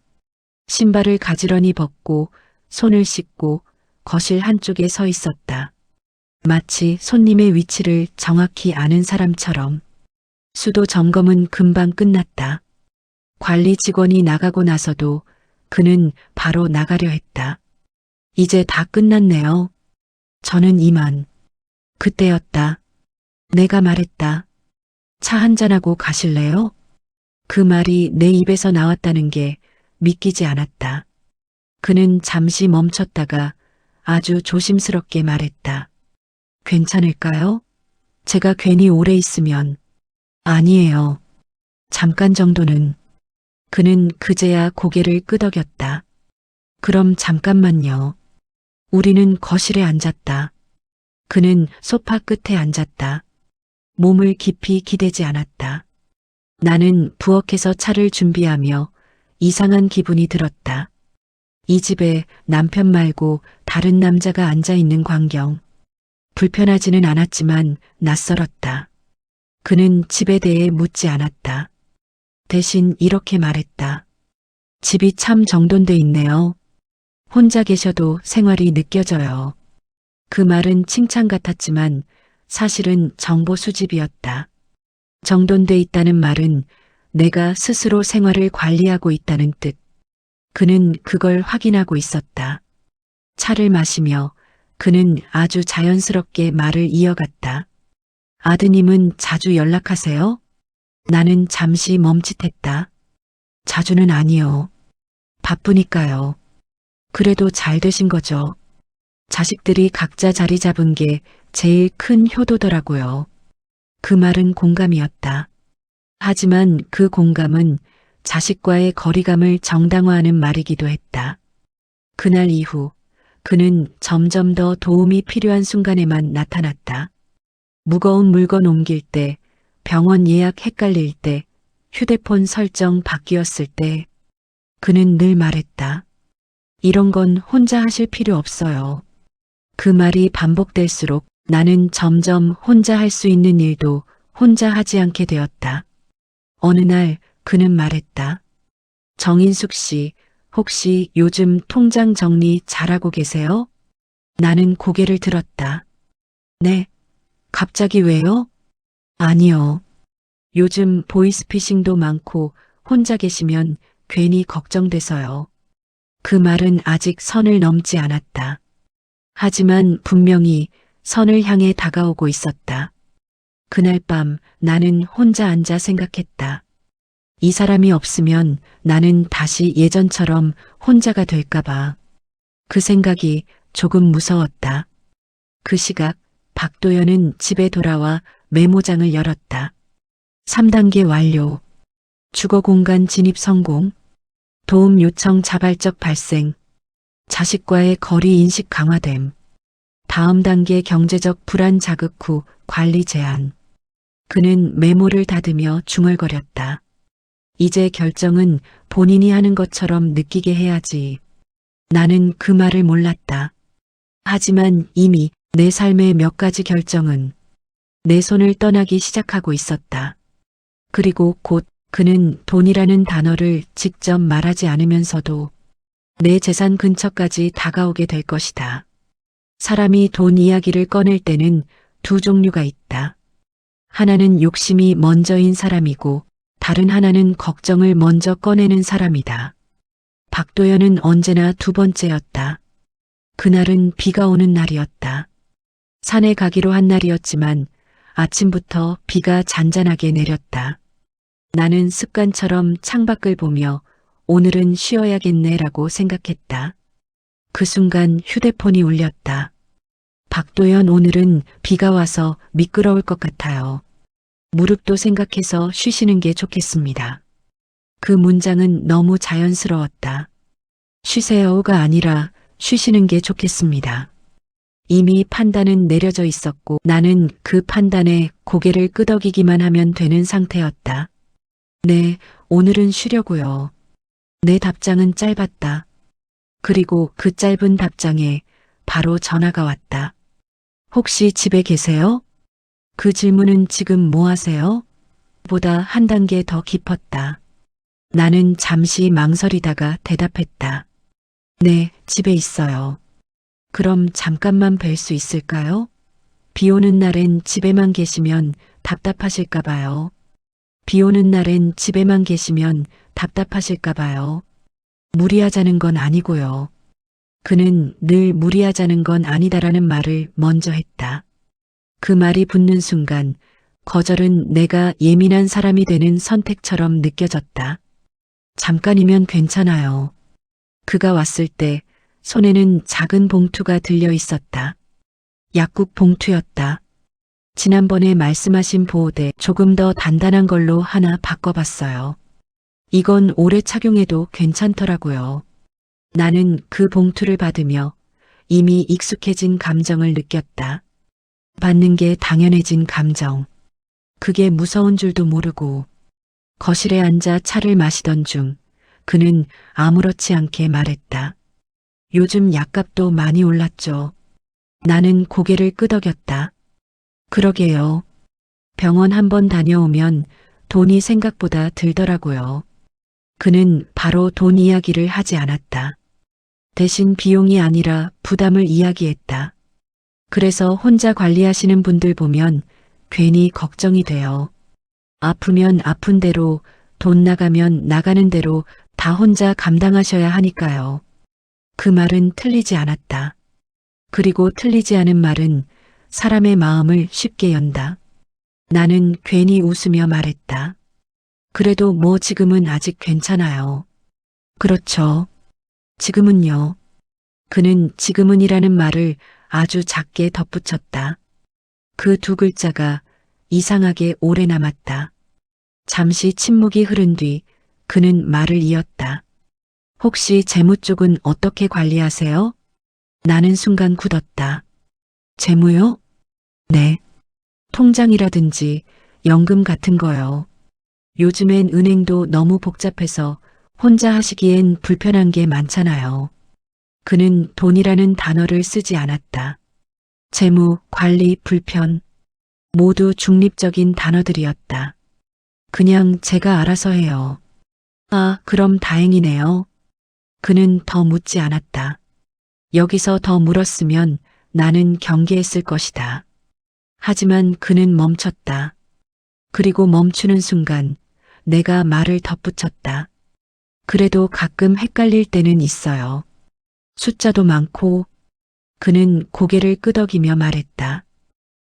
신발을 가지런히 벗고 손을 씻고 거실 한쪽에 서 있었다. 마치 손님의 위치를 정확히 아는 사람처럼. 수도 점검은 금방 끝났다. 관리 직원이 나가고 나서도 그는 바로 나가려 했다. 이제 다 끝났네요. 저는 이만. 그때였다. 내가 말했다. 차 한잔하고 가실래요? 그 말이 내 입에서 나왔다는 게 믿기지 않았다. 그는 잠시 멈췄다가 아주 조심스럽게 말했다. 괜찮을까요? 제가 괜히 오래 있으면. 아니에요. 잠깐 정도는. 그는 그제야 고개를 끄덕였다. 그럼 잠깐만요. 우리는 거실에 앉았다. 그는 소파 끝에 앉았다. 몸을 깊이 기대지 않았다. 나는 부엌에서 차를 준비하며 이상한 기분이 들었다. 이 집에 남편 말고 다른 남자가 앉아 있는 광경. 불편하지는 않았지만 낯설었다. 그는 집에 대해 묻지 않았다. 대신 이렇게 말했다. 집이 참 정돈돼 있네요. 혼자 계셔도 생활이 느껴져요. 그 말은 칭찬 같았지만 사실은 정보 수집이었다. 정돈돼 있다는 말은 내가 스스로 생활을 관리하고 있다는 뜻. 그는 그걸 확인하고 있었다. 차를 마시며 그는 아주 자연스럽게 말을 이어갔다. 아드님은 자주 연락하세요? 나는 잠시 멈칫했다. 자주는 아니요. 바쁘니까요. 그래도 잘 되신 거죠. 자식들이 각자 자리 잡은 게 제일 큰 효도더라고요. 그 말은 공감이었다. 하지만 그 공감은 자식과의 거리감을 정당화하는 말이기도 했다. 그날 이후 그는 점점 더 도움이 필요한 순간에만 나타났다. 무거운 물건 옮길 때, 병원 예약 헷갈릴 때, 휴대폰 설정 바뀌었을 때, 그는 늘 말했다. 이런 건 혼자 하실 필요 없어요. 그 말이 반복될수록 나는 점점 혼자 할 수 있는 일도 혼자 하지 않게 되었다. 어느 날 그는 말했다. 정인숙 씨, 혹시 요즘 통장 정리 잘하고 계세요? 나는 고개를 들었다. 네. 갑자기 왜요? 아니요. 요즘 보이스피싱도 많고 혼자 계시면 괜히 걱정돼서요. 그 말은 아직 선을 넘지 않았다. 하지만 분명히 선을 향해 다가오고 있었다. 그날 밤 나는 혼자 앉아 생각했다. 이 사람이 없으면 나는 다시 예전처럼 혼자가 될까봐. 그 생각이 조금 무서웠다. 그 시각 박도연은 집에 돌아와 메모장을 열었다. 3단계 완료. 주거 공간 진입 성공. 도움 요청 자발적 발생. 자식과의 거리 인식 강화됨. 다음 단계 경제적 불안 자극 후 관리 제한. 그는 메모를 닫으며 중얼거렸다. 이제 결정은 본인이 하는 것처럼 느끼게 해야지. 나는 그 말을 몰랐다. 하지만 이미 내 삶의 몇 가지 결정은 내 손을 떠나기 시작하고 있었다. 그리고 곧 그는 돈이라는 단어를 직접 말하지 않으면서도 내 재산 근처까지 다가오게 될 것이다. 사람이 돈 이야기를 꺼낼 때는 두 종류가 있다. 하나는 욕심이 먼저인 사람이고 다른 하나는 걱정을 먼저 꺼내는 사람이다. 박도연은 언제나 두 번째였다. 그날은 비가 오는 날이었다. 산에 가기로 한 날이었지만 아침부터 비가 잔잔하게 내렸다. 나는 습관처럼 창밖을 보며 오늘은 쉬어야겠네라고 생각했다. 그 순간 휴대폰이 울렸다. 박도연, 오늘은 비가 와서 미끄러울 것 같아요. 무릎도 생각해서 쉬시는 게 좋겠습니다. 그 문장은 너무 자연스러웠다. 쉬세요가 아니라 쉬시는 게 좋겠습니다. 이미 판단은 내려져 있었고 나는 그 판단에 고개를 끄덕이기만 하면 되는 상태였다. 네, 오늘은 쉬려고요. 내 답장은 짧았다. 그리고 그 짧은 답장에 바로 전화가 왔다. 혹시 집에 계세요? 그 질문은 지금 뭐 하세요? 보다 한 단계 더 깊었다. 나는 잠시 망설이다가 대답했다. 네, 집에 있어요. 그럼 잠깐만 뵐 수 있을까요? 비 오는 날엔 집에만 계시면 답답하실까 봐요. 비 오는 날엔 집에만 계시면 답답하실까 봐요. 무리하자는 건 아니고요. 그는 늘 무리하자는 건 아니다라는 말을 먼저 했다. 그 말이 붙는 순간 거절은 내가 예민한 사람이 되는 선택처럼 느껴졌다. 잠깐이면 괜찮아요. 그가 왔을 때 손에는 작은 봉투가 들려 있었다. 약국 봉투였다. 지난번에 말씀하신 보호대 조금 더 단단한 걸로 하나 바꿔봤어요. 이건 오래 착용해도 괜찮더라고요. 나는 그 봉투를 받으며 이미 익숙해진 감정을 느꼈다. 받는 게 당연해진 감정. 그게 무서운 줄도 모르고 거실에 앉아 차를 마시던 중 그는 아무렇지 않게 말했다. 요즘 약값도 많이 올랐죠. 나는 고개를 끄덕였다. 그러게요. 병원 한번 다녀오면 돈이 생각보다 들더라고요. 그는 바로 돈 이야기를 하지 않았다. 대신 비용이 아니라 부담을 이야기했다. 그래서 혼자 관리하시는 분들 보면 괜히 걱정이 돼요. 아프면 아픈 대로, 돈 나가면 나가는 대로 다 혼자 감당하셔야 하니까요. 그 말은 틀리지 않았다. 그리고 틀리지 않은 말은 사람의 마음을 쉽게 연다. 나는 괜히 웃으며 말했다. 그래도 뭐 지금은 아직 괜찮아요. 그렇죠. 지금은요. 그는 지금은이라는 말을 아주 작게 덧붙였다. 그 두 글자가 이상하게 오래 남았다. 잠시 침묵이 흐른 뒤 그는 말을 이었다. 혹시 재무 쪽은 어떻게 관리하세요? 나는 순간 굳었다. 재무요? 네. 통장이라든지 연금 같은 거요. 요즘엔 은행도 너무 복잡해서 혼자 하시기엔 불편한 게 많잖아요. 그는 돈이라는 단어를 쓰지 않았다. 재무, 관리, 불편 모두 중립적인 단어들이었다. 그냥 제가 알아서 해요. 아, 그럼 다행이네요. 그는 더 묻지 않았다. 여기서 더 물었으면 나는 경계했을 것이다. 하지만 그는 멈췄다. 그리고 멈추는 순간 내가 말을 덧붙였다. 그래도 가끔 헷갈릴 때는 있어요. 숫자도 많고. 그는 고개를 끄덕이며 말했다.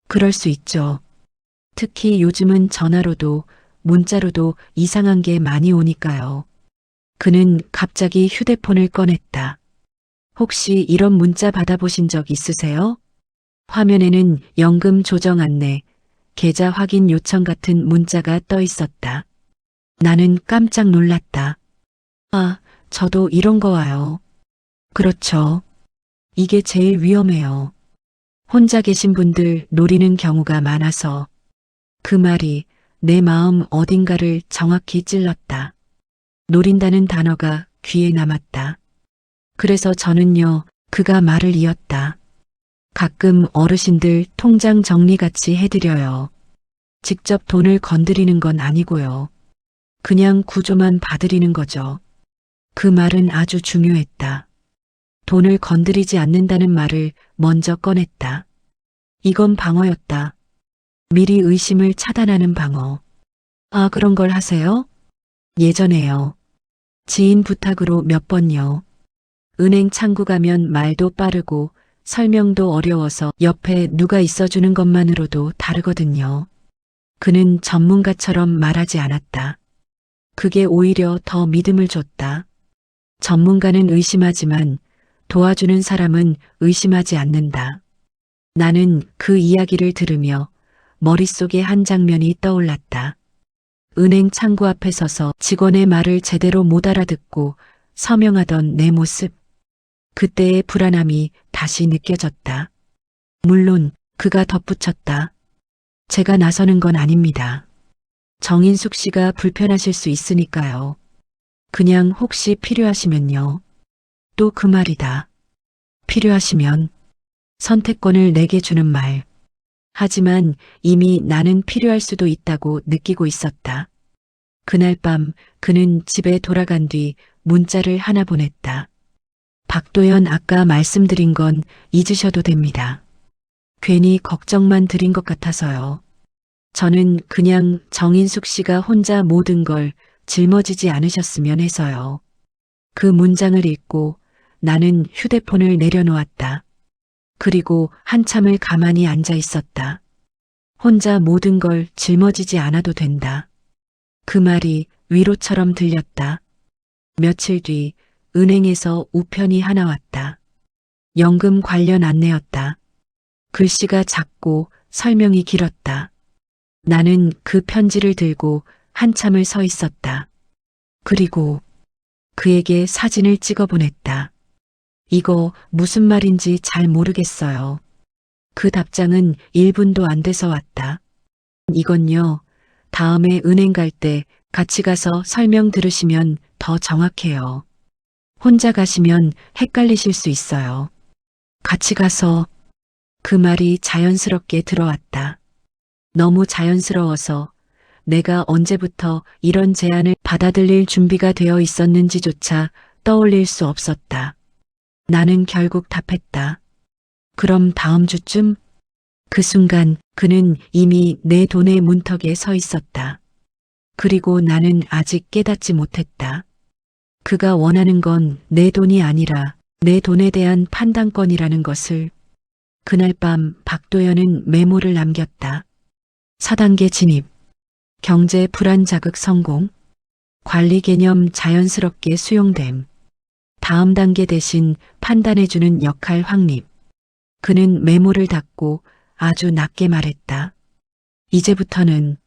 그럴 수 있죠. 특히 요즘은 전화로도 문자로도 이상한 게 많이 오니까요. 그는 갑자기 휴대폰을 꺼냈다. 혹시 이런 문자 받아보신 적 있으세요? 화면에는 연금 조정 안내, 계좌 확인 요청 같은 문자가 떠 있었다. 나는 깜짝 놀랐다. 아, 저도 이런 거 와요. 그렇죠. 이게 제일 위험해요. 혼자 계신 분들 노리는 경우가 많아서. 그 말이 내 마음 어딘가를 정확히 찔렀다. 노린다는 단어가 귀에 남았다. 그래서 저는요, 그가 말을 이었다. 가끔 어르신들 통장 정리같이 해드려요. 직접 돈을 건드리는 건 아니고요. 그냥 구조만 봐드리는 거죠. 그 말은 아주 중요했다. 돈을 건드리지 않는다는 말을 먼저 꺼냈다. 이건 방어였다. 미리 의심을 차단하는 방어. 아, 그런 걸 하세요? 예전에요. 지인 부탁으로 몇 번요. 은행 창구 가면 말도 빠르고 설명도 어려워서 옆에 누가 있어주는 것만으로도 다르거든요. 그는 전문가처럼 말하지 않았다. 그게 오히려 더 믿음을 줬다. 전문가는 의심하지만 도와주는 사람은 의심하지 않는다. 나는 그 이야기를 들으며 머릿속에 한 장면이 떠올랐다. 은행 창구 앞에 서서 직원의 말을 제대로 못 알아듣고 서명하던 내 모습. 그때의 불안함이 다시 느껴졌다. 물론 그가 덧붙였다. 제가 나서는 건 아닙니다. 정인숙 씨가 불편하실 수 있으니까요. 그냥 혹시 필요하시면요. 또 그 말이다. 필요하시면 선택권을 내게 주는 말. 하지만 이미 나는 필요할 수도 있다고 느끼고 있었다. 그날 밤 그는 집에 돌아간 뒤 문자를 하나 보냈다. 박도연, 아까 말씀드린 건 잊으셔도 됩니다. 괜히 걱정만 드린 것 같아서요. 저는 그냥 정인숙 씨가 혼자 모든 걸 짊어지지 않으셨으면 해서요. 그 문장을 읽고 나는 휴대폰을 내려놓았다. 그리고 한참을 가만히 앉아 있었다. 혼자 모든 걸 짊어지지 않아도 된다. 그 말이 위로처럼 들렸다. 며칠 뒤 은행에서 우편이 하나 왔다. 연금 관련 안내였다. 글씨가 작고 설명이 길었다. 나는 그 편지를 들고 한참을 서 있었다. 그리고 그에게 사진을 찍어 보냈다. 이거 무슨 말인지 잘 모르겠어요. 그 답장은 1분도 안 돼서 왔다. 이건요, 다음에 은행 갈 때 같이 가서 설명 들으시면 더 정확해요. 혼자 가시면 헷갈리실 수 있어요. 같이 가서 그 말이 자연스럽게 들어왔다. 너무 자연스러워서 내가 언제부터 이런 제안을 받아들일 준비가 되어 있었는지조차 떠올릴 수 없었다. 나는 결국 답했다. 그럼 다음 주쯤? 그 순간 그는 이미 내 돈의 문턱에 서 있었다. 그리고 나는 아직 깨닫지 못했다. 그가 원하는 건 내 돈이 아니라 내 돈에 대한 판단권이라는 것을. 그날 밤 박도연은 메모를 남겼다. 4단계 진입, 경제 불안 자극 성공, 관리 개념 자연스럽게 수용됨, 다음 단계 대신 판단해주는 역할 확립. 그는 메모를 닫고 아주 낮게 말했다. 이제부터는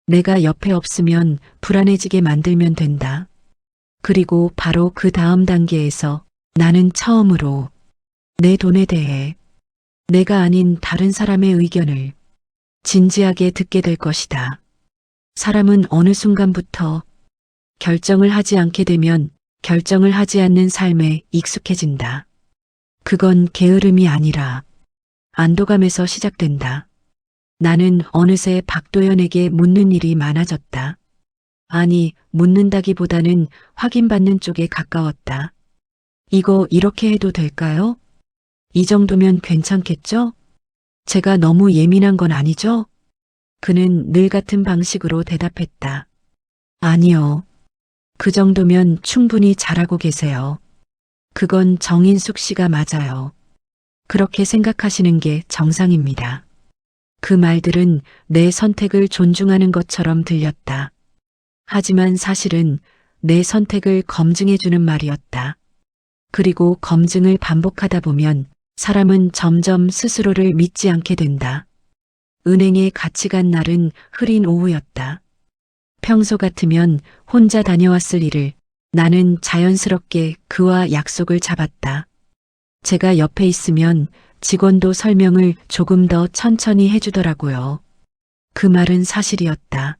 내가 옆에 없으면 불안해지게 만들면 된다. 그리고 바로 그 다음 단계에서 나는 처음으로 내 돈에 대해 내가 아닌 다른 사람의 의견을 진지하게 듣게 될 것이다. 사람은 어느 순간부터 결정을 하지 않게 되면 결정을 하지 않는 삶에 익숙해진다. 그건 게으름이 아니라 안도감에서 시작된다. 나는 어느새 박도연에게 묻는 일이 많아졌다. 아니, 묻는다기보다는 확인받는 쪽에 가까웠다. 이거 이렇게 해도 될까요? 이 정도면 괜찮겠죠? 제가 너무 예민한 건 아니죠? 그는 늘 같은 방식으로 대답했다. 아니요. 그 정도면 충분히 잘하고 계세요. 그건 정인숙 씨가 맞아요. 그렇게 생각하시는 게 정상입니다. 그 말들은 내 선택을 존중하는 것처럼 들렸다. 하지만 사실은 내 선택을 검증해주는 말이었다. 그리고 검증을 반복하다 보면 사람은 점점 스스로를 믿지 않게 된다. 은행에 같이 간 날은 흐린 오후였다. 평소 같으면 혼자 다녀왔을 일을 나는 자연스럽게 그와 약속을 잡았다. 제가 옆에 있으면 직원도 설명을 조금 더 천천히 해주더라고요. 그 말은 사실이었다.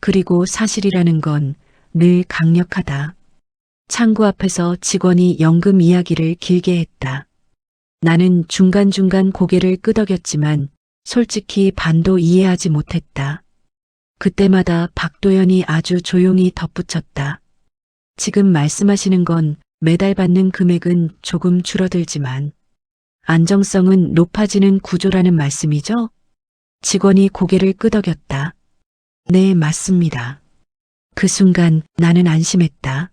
그리고 사실이라는 건 늘 강력하다. 창구 앞에서 직원이 연금 이야기를 길게 했다. 나는 중간중간 고개를 끄덕였지만 솔직히 반도 이해하지 못했다. 그때마다 박도연이 아주 조용히 덧붙였다. 지금 말씀하시는 건 매달 받는 금액은 조금 줄어들지만 안정성은 높아지는 구조라는 말씀이죠? 직원이 고개를 끄덕였다. 네, 맞습니다. 그 순간 나는 안심했다.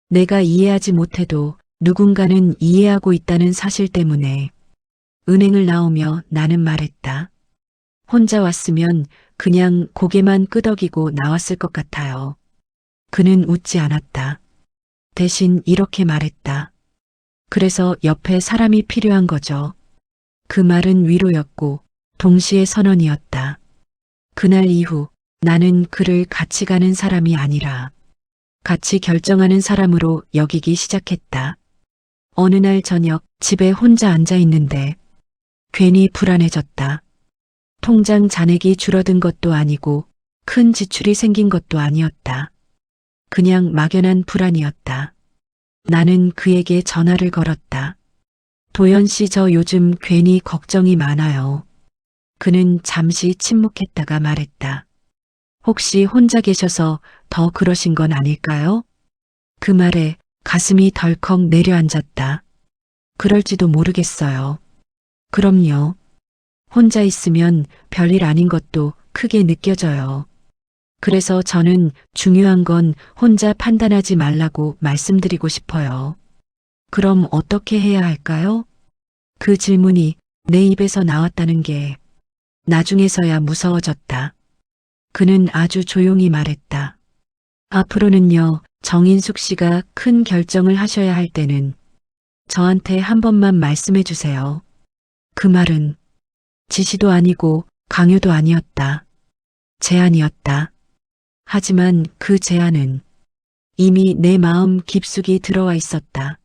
내가 이해하지 못해도 누군가는 이해하고 있다는 사실 때문에. 은행을 나오며 나는 말했다. 혼자 왔으면 그냥 고개만 끄덕이고 나왔을 것 같아요. 그는 웃지 않았다. 대신 이렇게 말했다. 그래서 옆에 사람이 필요한 거죠. 그 말은 위로였고 동시에 선언이었다. 그날 이후 나는 그를 같이 가는 사람이 아니라 같이 결정하는 사람으로 여기기 시작했다. 어느 날 저녁 집에 혼자 앉아 있는데 괜히 불안해졌다. 통장 잔액이 줄어든 것도 아니고 큰 지출이 생긴 것도 아니었다. 그냥 막연한 불안이었다. 나는 그에게 전화를 걸었다. 도연 씨, 저 요즘 괜히 걱정이 많아요. 그는 잠시 침묵했다가 말했다. 혹시 혼자 계셔서 더 그러신 건 아닐까요? 그 말에 가슴이 덜컥 내려앉았다. 그럴지도 모르겠어요. 그럼요. 혼자 있으면 별일 아닌 것도 크게 느껴져요. 그래서 저는 중요한 건 혼자 판단하지 말라고 말씀드리고 싶어요. 그럼 어떻게 해야 할까요? 그 질문이 내 입에서 나왔다는 게 나중에서야 무서워졌다. 그는 아주 조용히 말했다. 앞으로는요, 정인숙 씨가 큰 결정을 하셔야 할 때는 저한테 한 번만 말씀해 주세요. 그 말은 지시도 아니고 강요도 아니었다. 제안이었다. 하지만 그 제안은 이미 내 마음 깊숙이 들어와 있었다.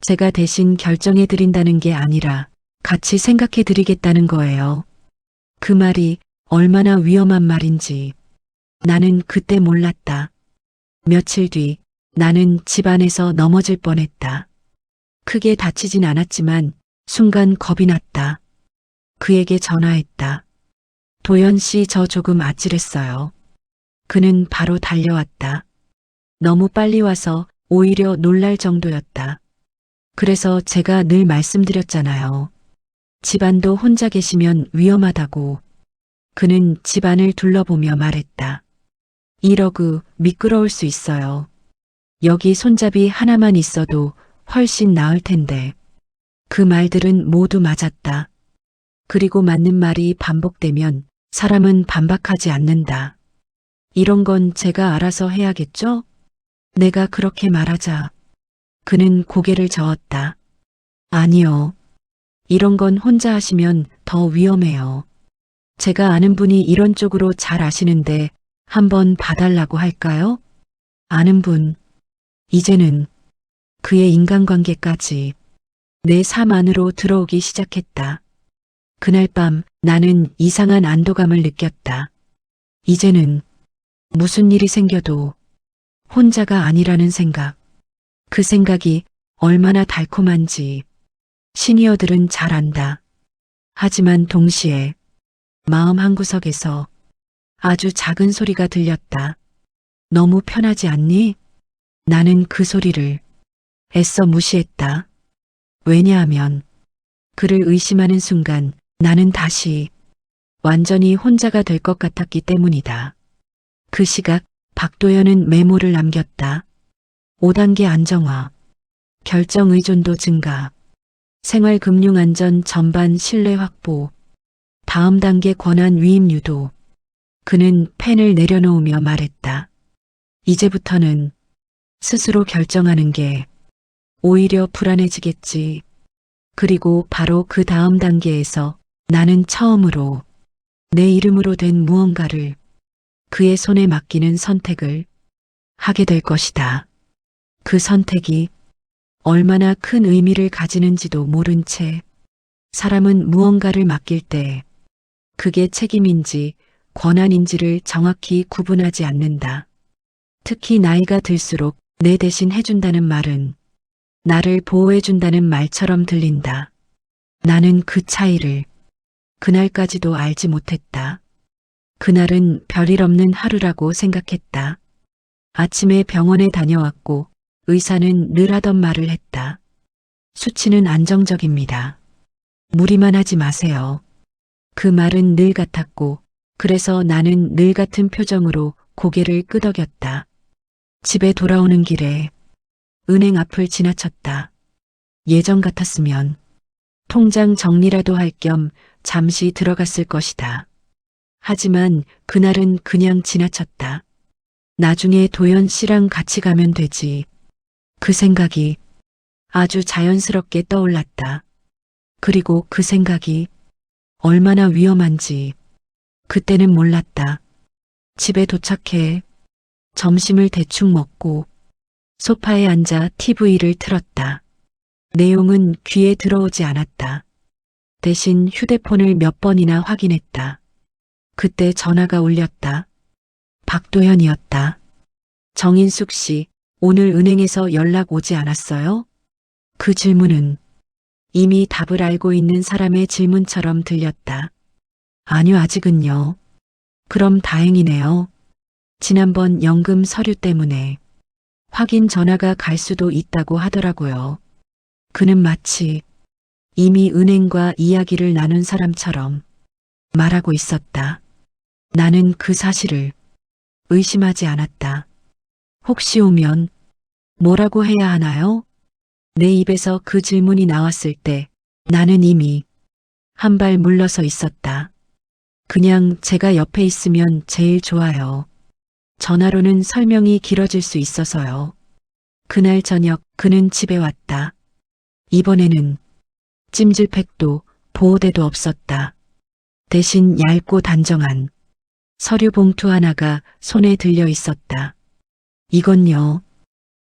제가 대신 결정해 드린다는 게 아니라 같이 생각해 드리겠다는 거예요. 그 말이 얼마나 위험한 말인지 나는 그때 몰랐다. 며칠 뒤 나는 집 안에서 넘어질 뻔했다. 크게 다치진 않았지만 순간 겁이 났다. 그에게 전화했다. 도연 씨, 저 조금 아찔했어요. 그는 바로 달려왔다. 너무 빨리 와서 오히려 놀랄 정도였다. 그래서 제가 늘 말씀드렸잖아요. 집안도 혼자 계시면 위험하다고. 그는 집안을 둘러보며 말했다. 이러고 미끄러울 수 있어요. 여기 손잡이 하나만 있어도 훨씬 나을 텐데. 그 말들은 모두 맞았다. 그리고 맞는 말이 반복되면 사람은 반박하지 않는다. 이런 건 제가 알아서 해야겠죠? 내가 그렇게 말하자 그는 고개를 저었다. 아니요. 이런 건 혼자 하시면 더 위험해요. 제가 아는 분이 이런 쪽으로 잘 아시는데 한번 봐달라고 할까요? 아는 분. 이제는 그의 인간관계까지 내 삶 안으로 들어오기 시작했다. 그날 밤 나는 이상한 안도감을 느꼈다. 이제는 무슨 일이 생겨도 혼자가 아니라는 생각. 그 생각이 얼마나 달콤한지 시니어들은 잘 안다. 하지만 동시에 마음 한구석에서 아주 작은 소리가 들렸다. 너무 편하지 않니? 나는 그 소리를 애써 무시했다. 왜냐하면 그를 의심하는 순간 나는 다시 완전히 혼자가 될 것 같았기 때문이다. 그 시각 박도연은 메모를 남겼다. 5단계 안정화, 결정 의존도 증가, 생활금융안전 전반 신뢰 확보, 다음 단계 권한 위임 유도. 그는 펜을 내려놓으며 말했다. 이제부터는 스스로 결정하는 게 오히려 불안해지겠지. 그리고 바로 그 다음 단계에서 나는 처음으로 내 이름으로 된 무언가를 그의 손에 맡기는 선택을 하게 될 것이다. 그 선택이 얼마나 큰 의미를 가지는지도 모른 채 사람은 무언가를 맡길 때 그게 책임인지 권한인지를 정확히 구분하지 않는다. 특히 나이가 들수록 내 대신 해준다는 말은 나를 보호해준다는 말처럼 들린다. 나는 그 차이를 그날까지도 알지 못했다. 그날은 별일 없는 하루라고 생각했다. 아침에 병원에 다녀왔고 의사는 늘 하던 말을 했다. 수치는 안정적입니다. 무리만 하지 마세요. 그 말은 늘 같았고 그래서 나는 늘 같은 표정으로 고개를 끄덕였다. 집에 돌아오는 길에 은행 앞을 지나쳤다. 예전 같았으면 통장 정리라도 할 겸 잠시 들어갔을 것이다. 하지만 그날은 그냥 지나쳤다. 나중에 도연 씨랑 같이 가면 되지. 그 생각이 아주 자연스럽게 떠올랐다. 그리고 그 생각이 얼마나 위험한지 그때는 몰랐다. 집에 도착해 점심을 대충 먹고 소파에 앉아 TV를 틀었다. 내용은 귀에 들어오지 않았다. 대신 휴대폰을 몇 번이나 확인했다. 그때 전화가 울렸다. 박도현이었다. 정인숙 씨, 오늘 은행에서 연락 오지 않았어요? 그 질문은 이미 답을 알고 있는 사람의 질문처럼 들렸다. 아니요, 아직은요. 그럼 다행이네요. 지난번 연금 서류 때문에 확인 전화가 갈 수도 있다고 하더라고요. 그는 마치 이미 은행과 이야기를 나눈 사람처럼 말하고 있었다. 나는 그 사실을 의심하지 않았다. 혹시 오면 뭐라고 해야 하나요? 내 입에서 그 질문이 나왔을 때 나는 이미 한 발 물러서 있었다. 그냥 제가 옆에 있으면 제일 좋아요. 전화로는 설명이 길어질 수 있어서요. 그날 저녁 그는 집에 왔다. 이번에는 찜질팩도 보호대도 없었다. 대신 얇고 단정한 서류 봉투 하나가 손에 들려 있었다. 이건요,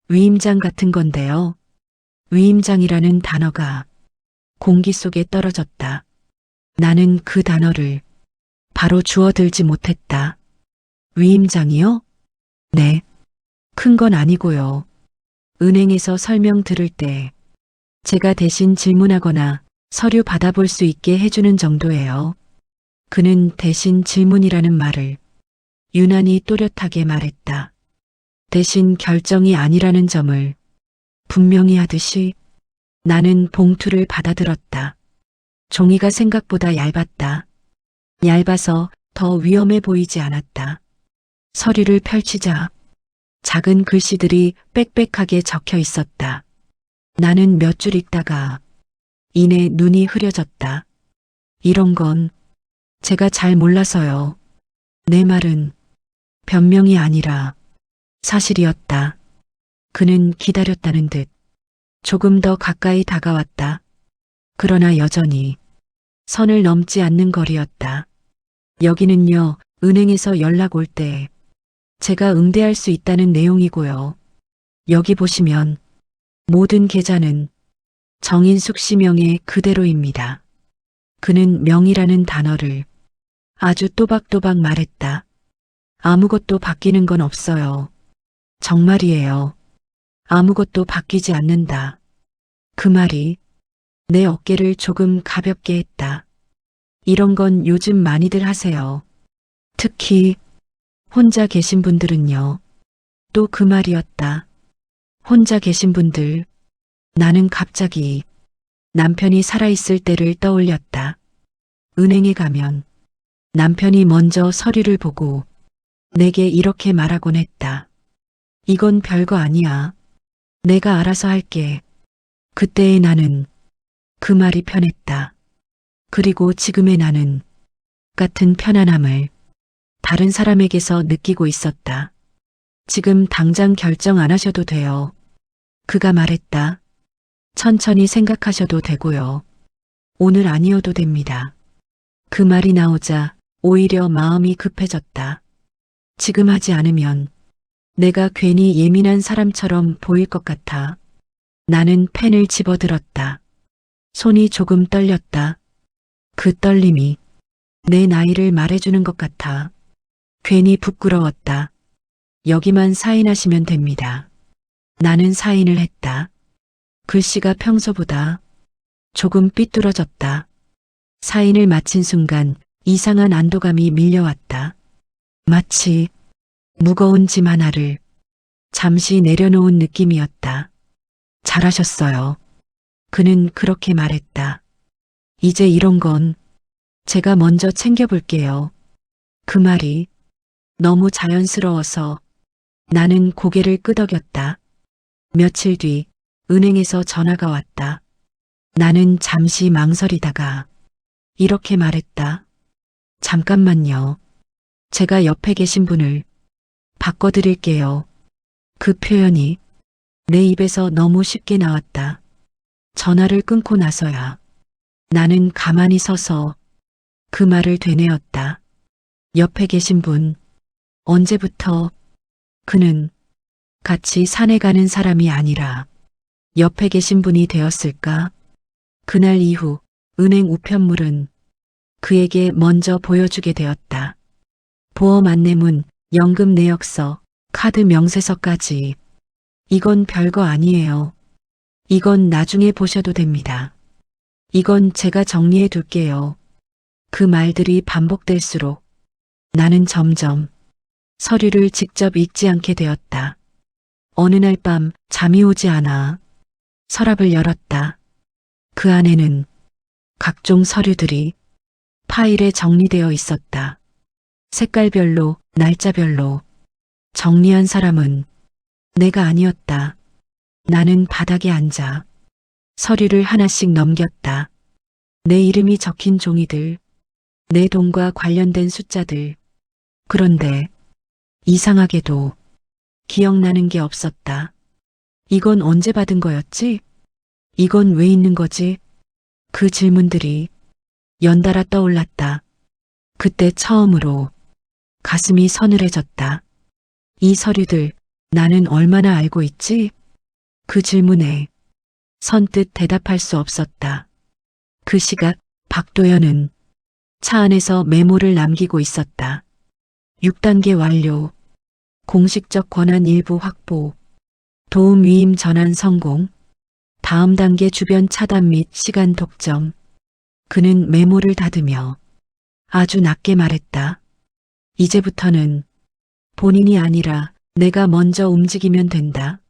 위임장 같은 건데요. 위임장이라는 단어가 공기 속에 떨어졌다. 나는 그 단어를 바로 주워들지 못했다. 위임장이요? 네. 큰 건 아니고요. 은행에서 설명 들을 때 제가 대신 질문하거나 서류 받아볼 수 있게 해주는 정도예요. 그는 대신 질문이라는 말을 유난히 또렷하게 말했다. 대신 결정이 아니라는 점을 분명히 하듯이 나는 봉투를 받아들었다. 종이가 생각보다 얇았다. 얇아서 더 위험해 보이지 않았다. 서류를 펼치자 작은 글씨들이 빽빽하게 적혀 있었다. 나는 몇 줄 읽다가 이내 눈이 흐려졌다. 이런 건 제가 잘 몰라서요. 내 말은 변명이 아니라 사실이었다. 그는 기다렸다는 듯 조금 더 가까이 다가왔다. 그러나 여전히 선을 넘지 않는 거리였다. 여기는요, 은행에서 연락 올 때 제가 응대할 수 있다는 내용이고요. 여기 보시면 모든 계좌는 정인숙 씨 명의 그대로입니다. 그는 명이라는 단어를 아주 또박또박 말했다. 아무것도 바뀌는 건 없어요. 정말이에요. 아무것도 바뀌지 않는다. 그 말이 내 어깨를 조금 가볍게 했다. 이런 건 요즘 많이들 하세요. 특히 혼자 계신 분들은요. 또 그 말이었다. 혼자 계신 분들. 나는 갑자기 남편이 살아있을 때를 떠올렸다. 은행에 가면 남편이 먼저 서류를 보고 내게 이렇게 말하곤 했다. 이건 별거 아니야. 내가 알아서 할게. 그때의 나는 그 말이 편했다. 그리고 지금의 나는 같은 편안함을 다른 사람에게서 느끼고 있었다. 지금 당장 결정 안 하셔도 돼요. 그가 말했다. 천천히 생각하셔도 되고요. 오늘 아니어도 됩니다. 그 말이 나오자 오히려 마음이 급해졌다. 지금 하지 않으면 내가 괜히 예민한 사람처럼 보일 것 같아. 나는 펜을 집어들었다. 손이 조금 떨렸다. 그 떨림이 내 나이를 말해주는 것 같아. 괜히 부끄러웠다. 여기만 사인하시면 됩니다. 나는 사인을 했다. 글씨가 평소보다 조금 삐뚤어졌다. 사인을 마친 순간 이상한 안도감이 밀려왔다. 마치 무거운 짐 하나를 잠시 내려놓은 느낌이었다. 잘하셨어요. 그는 그렇게 말했다. 이제 이런 건 제가 먼저 챙겨볼게요. 그 말이 너무 자연스러워서 나는 고개를 끄덕였다. 며칠 뒤 은행에서 전화가 왔다. 나는 잠시 망설이다가 이렇게 말했다. 잠깐만요. 제가 옆에 계신 분을 바꿔드릴게요. 그 표현이 내 입에서 너무 쉽게 나왔다. 전화를 끊고 나서야 나는 가만히 서서 그 말을 되뇌었다. 옆에 계신 분, 언제부터? 그는 같이 산에 가는 사람이 아니라 옆에 계신 분이 되었을까? 그날 이후 은행 우편물은 그에게 먼저 보여주게 되었다. 보험 안내문, 연금 내역서, 카드 명세서까지. 이건 별거 아니에요. 이건 나중에 보셔도 됩니다. 이건 제가 정리해 둘게요. 그 말들이 반복될수록 나는 점점 서류를 직접 읽지 않게 되었다. 어느 날 밤 잠이 오지 않아 서랍을 열었다. 그 안에는 각종 서류들이 파일에 정리되어 있었다. 색깔별로, 날짜별로. 정리한 사람은 내가 아니었다. 나는 바닥에 앉아 서류를 하나씩 넘겼다. 내 이름이 적힌 종이들, 내 돈과 관련된 숫자들. 그런데 이상하게도 기억나는 게 없었다. 이건 언제 받은 거였지? 이건 왜 있는 거지? 그 질문들이 연달아 떠올랐다. 그때 처음으로 가슴이 서늘해졌다. 이 서류들 나는 얼마나 알고 있지? 그 질문에 선뜻 대답할 수 없었다. 그 시각 박도연은 차 안에서 메모를 남기고 있었다. 6단계 완료, 공식적 권한 일부 확보, 도움 위임 전환 성공, 다음 단계 주변 차단 및 시간 독점. 그는 메모를 닫으며 아주 낮게 말했다. 이제부터는 본인이 아니라 내가 먼저 움직이면 된다.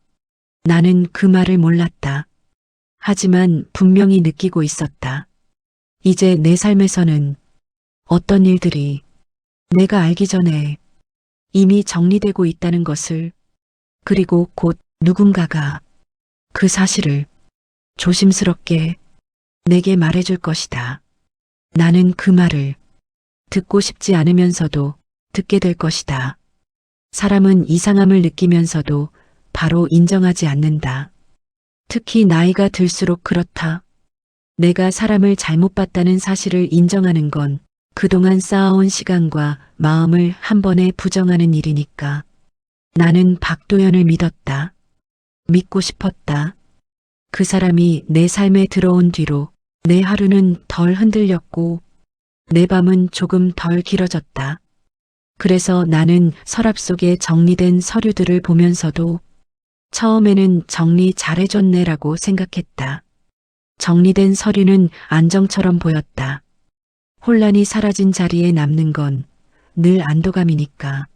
나는 그 말을 몰랐다. 하지만 분명히 느끼고 있었다. 이제 내 삶에서는 어떤 일들이 내가 알기 전에 이미 정리되고 있다는 것을, 그리고 곧 누군가가 그 사실을 조심스럽게 내게 말해줄 것이다. 나는 그 말을 듣고 싶지 않으면서도 듣게 될 것이다. 사람은 이상함을 느끼면서도 바로 인정하지 않는다. 특히 나이가 들수록 그렇다. 내가 사람을 잘못 봤다는 사실을 인정하는 건 그동안 쌓아온 시간과 마음을 한 번에 부정하는 일이니까. 나는 박도연을 믿었다. 믿고 싶었다. 그 사람이 내 삶에 들어온 뒤로 내 하루는 덜 흔들렸고 내 밤은 조금 덜 길어졌다. 그래서 나는 서랍 속에 정리된 서류들을 보면서도 처음에는 정리 잘해줬네라고 생각했다. 정리된 서류는 안정처럼 보였다. 혼란이 사라진 자리에 남는 건 늘 안도감이니까.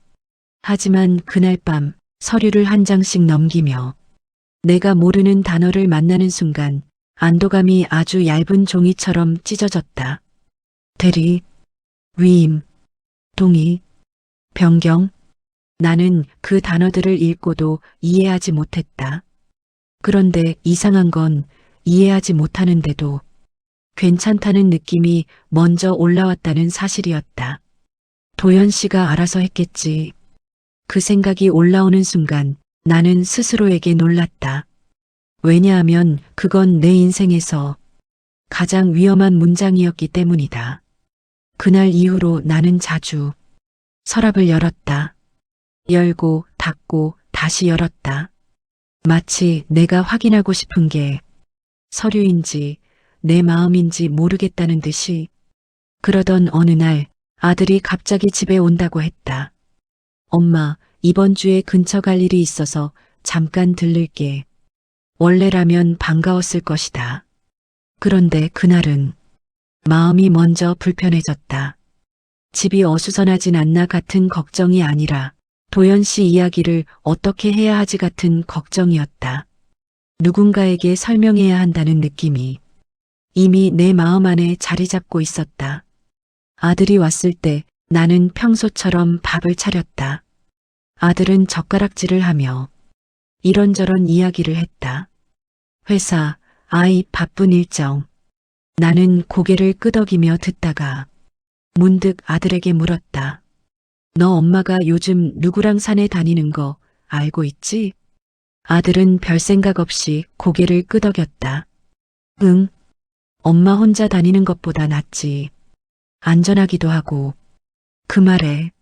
하지만 그날 밤 서류를 한 장씩 넘기며 내가 모르는 단어를 만나는 순간 안도감이 아주 얇은 종이처럼 찢어졌다. 대리, 위임, 동의, 변경. 나는 그 단어들을 읽고도 이해하지 못했다. 그런데 이상한 건 이해하지 못하는데도 괜찮다는 느낌이 먼저 올라왔다는 사실이었다. 도연 씨가 알아서 했겠지. 그 생각이 올라오는 순간 나는 스스로에게 놀랐다. 왜냐하면 그건 내 인생에서 가장 위험한 문장이었기 때문이다. 그날 이후로 나는 자주 서랍을 열었다. 열고 닫고 다시 열었다. 마치 내가 확인하고 싶은 게 서류인지 내 마음인지 모르겠다는 듯이. 그러던 어느 날 아들이 갑자기 집에 온다고 했다. 엄마, 이번 주에 근처 갈 일이 있어서 잠깐 들를게. 원래라면 반가웠을 것이다. 그런데 그날은 마음이 먼저 불편해졌다. 집이 어수선하진 않나 같은 걱정이 아니라 도연 씨 이야기를 어떻게 해야 하지 같은 걱정이었다. 누군가에게 설명해야 한다는 느낌이 이미 내 마음 안에 자리 잡고 있었다. 아들이 왔을 때 나는 평소처럼 밥을 차렸다. 아들은 젓가락질을 하며 이런저런 이야기를 했다. 회사, 아이, 바쁜 일정. 나는 고개를 끄덕이며 듣다가 문득 아들에게 물었다. 너 엄마가 요즘 누구랑 산에 다니는 거 알고 있지? 아들은 별 생각 없이 고개를 끄덕였다. 응, 엄마 혼자 다니는 것보다 낫지. 안전하기도 하고. 그 말에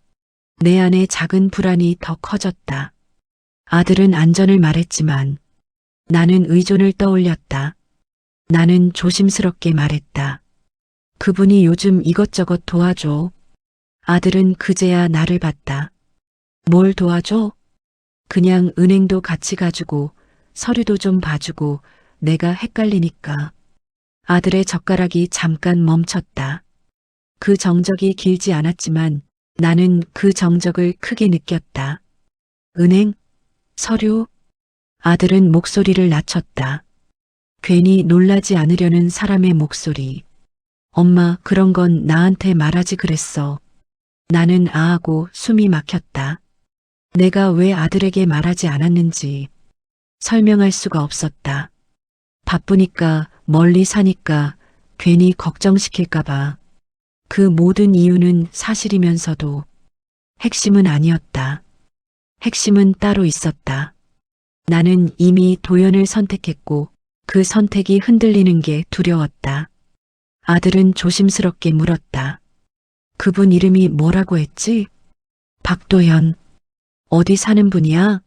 내 안에 작은 불안이 더 커졌다. 아들은 안전을 말했지만 나는 의존을 떠올렸다. 나는 조심스럽게 말했다. 그분이 요즘 이것저것 도와줘. 아들은 그제야 나를 봤다. 뭘 도와줘? 그냥 은행도 같이 가주고 서류도 좀 봐주고. 내가 헷갈리니까. 아들의 젓가락이 잠깐 멈췄다. 그 정적이 길지 않았지만 나는 그 정적을 크게 느꼈다. 은행? 서류? 아들은 목소리를 낮췄다. 괜히 놀라지 않으려는 사람의 목소리. 엄마, 그런 건 나한테 말하지 그랬어. 나는 아하고 숨이 막혔다. 내가 왜 아들에게 말하지 않았는지 설명할 수가 없었다. 바쁘니까, 멀리 사니까, 괜히 걱정시킬까봐. 그 모든 이유는 사실이면서도 핵심은 아니었다. 핵심은 따로 있었다. 나는 이미 도연을 선택했고 그 선택이 흔들리는 게 두려웠다. 아들은 조심스럽게 물었다. 그분 이름이 뭐라고 했지? 박도연. 어디 사는 분이야?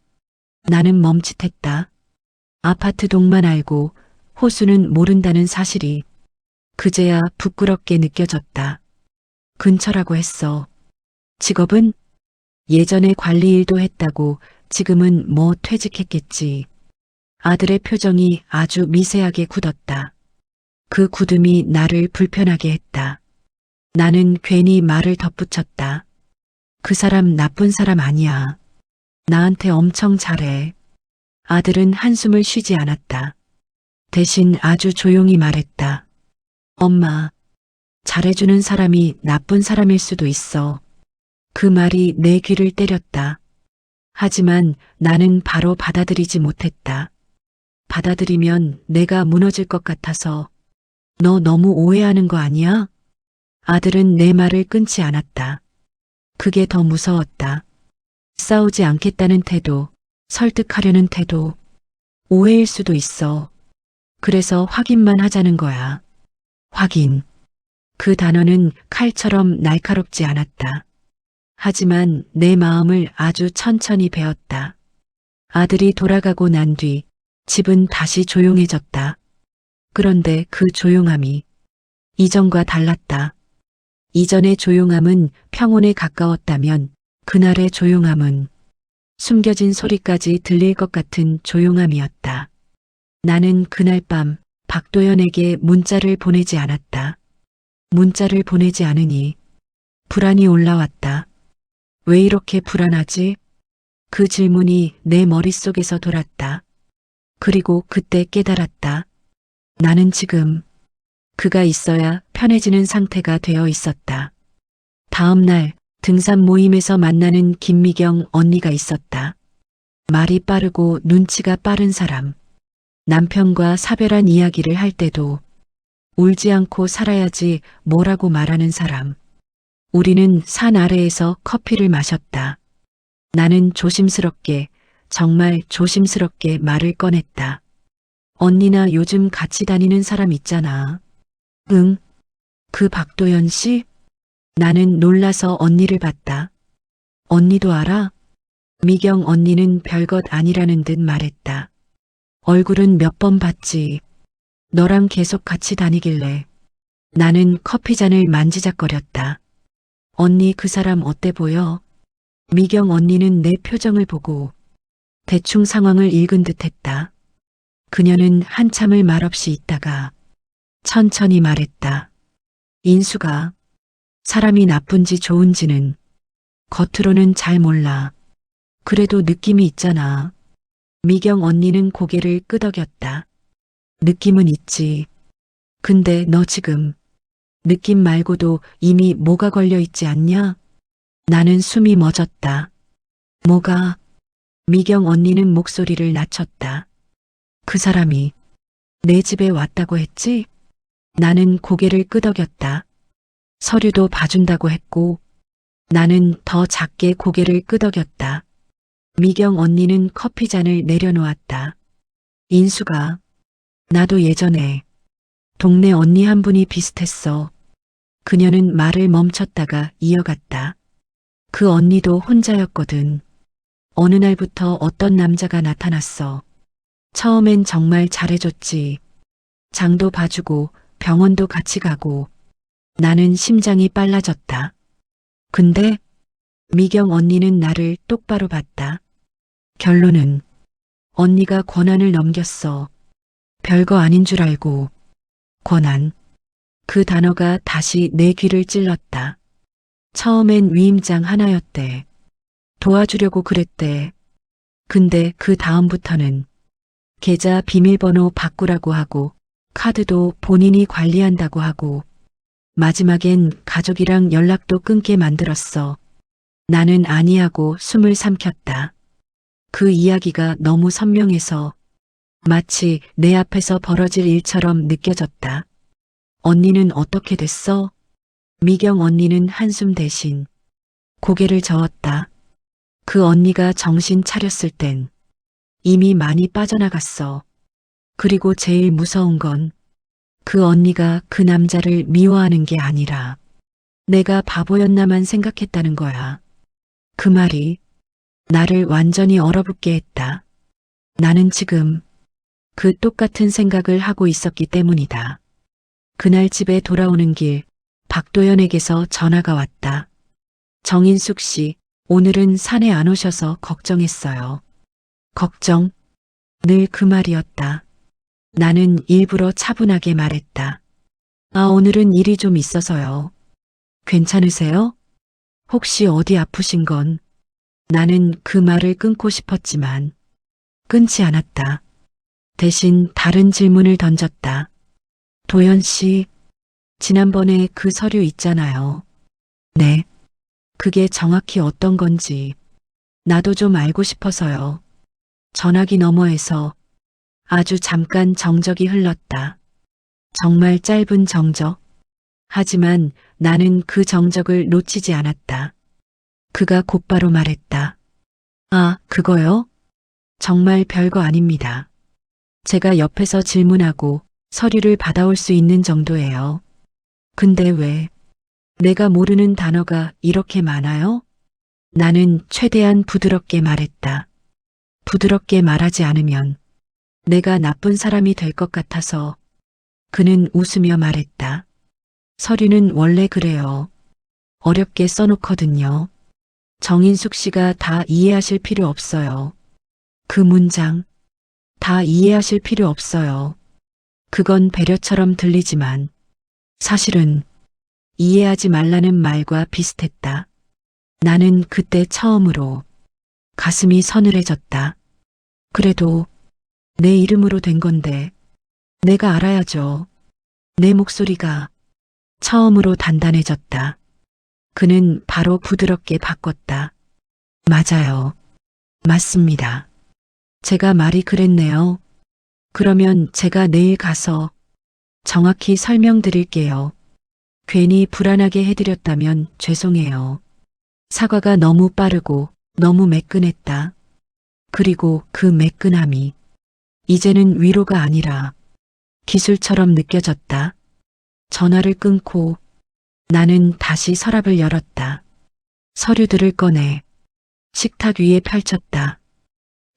나는 멈칫했다. 아파트 동만 알고 호수는 모른다는 사실이 그제야 부끄럽게 느껴졌다. 근처라고 했어. 직업은? 예전에 관리 일도 했다고 지금은 뭐 퇴직했겠지. 아들의 표정이 아주 미세하게 굳었다. 그 굳음이 나를 불편하게 했다. 나는 괜히 말을 덧붙였다. 그 사람 나쁜 사람 아니야. 나한테 엄청 잘해. 아들은 한숨을 쉬지 않았다. 대신 아주 조용히 말했다. 엄마, 잘해주는 사람이 나쁜 사람일 수도 있어. 그 말이 내 귀를 때렸다. 하지만 나는 바로 받아들이지 못했다. 받아들이면 내가 무너질 것 같아서. 너 너무 오해하는 거 아니야? 아들은 내 말을 끊지 않았다. 그게 더 무서웠다. 싸우지 않겠다는 태도, 설득하려는 태도, 오해일 수도 있어. 그래서 확인만 하자는 거야. 확인. 그 단어는 칼처럼 날카롭지 않았다. 하지만 내 마음을 아주 천천히 베었다. 아들이 돌아가고 난 뒤 집은 다시 조용해졌다. 그런데 그 조용함이 이전과 달랐다. 이전의 조용함은 평온에 가까웠다면 그날의 조용함은 숨겨진 소리까지 들릴 것 같은 조용함이었다. 나는 그날 밤 박도연에게 문자를 보내지 않았다. 문자를 보내지 않으니 불안이 올라왔다. 왜 이렇게 불안하지? 그 질문이 내 머릿속에서 돌았다. 그리고 그때 깨달았다. 나는 지금 그가 있어야 편해지는 상태가 되어 있었다. 다음 날 등산 모임에서 만나는 김미경 언니가 있었다. 말이 빠르고 눈치가 빠른 사람. 남편과 사별한 이야기를 할 때도 울지 않고 살아야지 뭐라고 말하는 사람. 우리는 산 아래에서 커피를 마셨다. 나는 조심스럽게, 정말 조심스럽게 말을 꺼냈다. 언니나 요즘 같이 다니는 사람 있잖아. 응? 그 박도연 씨? 나는 놀라서 언니를 봤다. 언니도 알아? 미경 언니는 별것 아니라는 듯 말했다. 얼굴은 몇 번 봤지. 너랑 계속 같이 다니길래. 나는 커피잔을 만지작거렸다. 언니 그 사람 어때 보여? 미경 언니는 내 표정을 보고 대충 상황을 읽은 듯 했다. 그녀는 한참을 말없이 있다가 천천히 말했다. 인수가 사람이 나쁜지 좋은지는 겉으로는 잘 몰라. 그래도 느낌이 있잖아. 미경 언니는 고개를 끄덕였다. 느낌은 있지. 근데 너 지금 느낌 말고도 이미 뭐가 걸려 있지 않냐? 나는 숨이 멎었다. 뭐가? 미경 언니는 목소리를 낮췄다. 그 사람이 내 집에 왔다고 했지? 나는 고개를 끄덕였다. 서류도 봐준다고 했고 나는 더 작게 고개를 끄덕였다. 미경 언니는 커피잔을 내려놓았다. 인수가 나도 예전에 동네 언니 한 분이 비슷했어. 그녀는 말을 멈췄다가 이어갔다. 그 언니도 혼자였거든. 어느 날부터 어떤 남자가 나타났어. 처음엔 정말 잘해줬지. 장도 봐주고 병원도 같이 가고. 나는 심장이 빨라졌다. 근데 미경 언니는 나를 똑바로 봤다. 결론은 언니가 권한을 넘겼어. 별거 아닌 줄 알고. 권한. 그 단어가 다시 내 귀를 찔렀다. 처음엔 위임장 하나였대. 도와주려고 그랬대. 근데 그 다음부터는 계좌 비밀번호 바꾸라고 하고 카드도 본인이 관리한다고 하고 마지막엔 가족이랑 연락도 끊게 만들었어. 나는 아니하고 숨을 삼켰다. 그 이야기가 너무 선명해서 마치 내 앞에서 벌어질 일처럼 느껴졌다. 언니는 어떻게 됐어? 미경 언니는 한숨 대신 고개를 저었다. 그 언니가 정신 차렸을 땐 이미 많이 빠져나갔어. 그리고 제일 무서운 건 그 언니가 그 남자를 미워하는 게 아니라 내가 바보였나만 생각했다는 거야. 그 말이 나를 완전히 얼어붙게 했다. 나는 지금 그 똑같은 생각을 하고 있었기 때문이다. 그날 집에 돌아오는 길 박도연에게서 전화가 왔다. 정인숙 씨, 오늘은 산에 안 오셔서 걱정했어요. 걱정? 늘 그 말이었다. 나는 일부러 차분하게 말했다. 아, 오늘은 일이 좀 있어서요. 괜찮으세요? 혹시 어디 아프신 건? 나는 그 말을 끊고 싶었지만 끊지 않았다. 대신 다른 질문을 던졌다. 도연 씨, 지난번에 그 서류 있잖아요. 네. 그게 정확히 어떤 건지 나도 좀 알고 싶어서요. 전화기 너머에서 아주 잠깐 정적이 흘렀다. 정말 짧은 정적. 하지만 나는 그 정적을 놓치지 않았다. 그가 곧바로 말했다. 아, 그거요? 정말 별거 아닙니다. 제가 옆에서 질문하고 서류를 받아올 수 있는 정도예요. 근데 왜 내가 모르는 단어가 이렇게 많아요? 나는 최대한 부드럽게 말했다. 부드럽게 말하지 않으면 내가 나쁜 사람이 될 것 같아서. 그는 웃으며 말했다. 서류는 원래 그래요. 어렵게 써놓거든요. 정인숙 씨가 다 이해하실 필요 없어요. 그 문장 다 이해하실 필요 없어요. 그건 배려처럼 들리지만 사실은 이해하지 말라는 말과 비슷했다. 나는 그때 처음으로 가슴이 서늘해졌다. 그래도 내 이름으로 된 건데 내가 알아야죠. 내 목소리가 처음으로 단단해졌다. 그는 바로 부드럽게 바꿨다. 맞아요. 맞습니다. 제가 말이 그랬네요. 그러면 제가 내일 가서 정확히 설명드릴게요. 괜히 불안하게 해드렸다면 죄송해요. 사과가 너무 빠르고 너무 매끈했다. 그리고 그 매끈함이 이제는 위로가 아니라 기술처럼 느껴졌다. 전화를 끊고 나는 다시 서랍을 열었다. 서류들을 꺼내 식탁 위에 펼쳤다.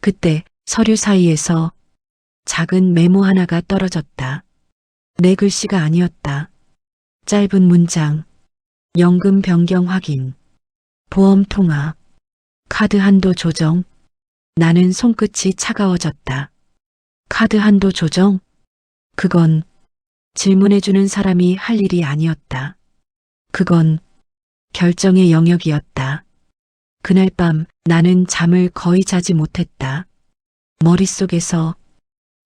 그때 서류 사이에서 작은 메모 하나가 떨어졌다. 내 글씨가 아니었다. 짧은 문장, 연금 변경 확인, 보험 통화, 카드 한도 조정. 나는 손끝이 차가워졌다. 카드 한도 조정? 그건 질문해주는 사람이 할 일이 아니었다. 그건 결정의 영역이었다. 그날 밤 나는 잠을 거의 자지 못했다. 머릿속에서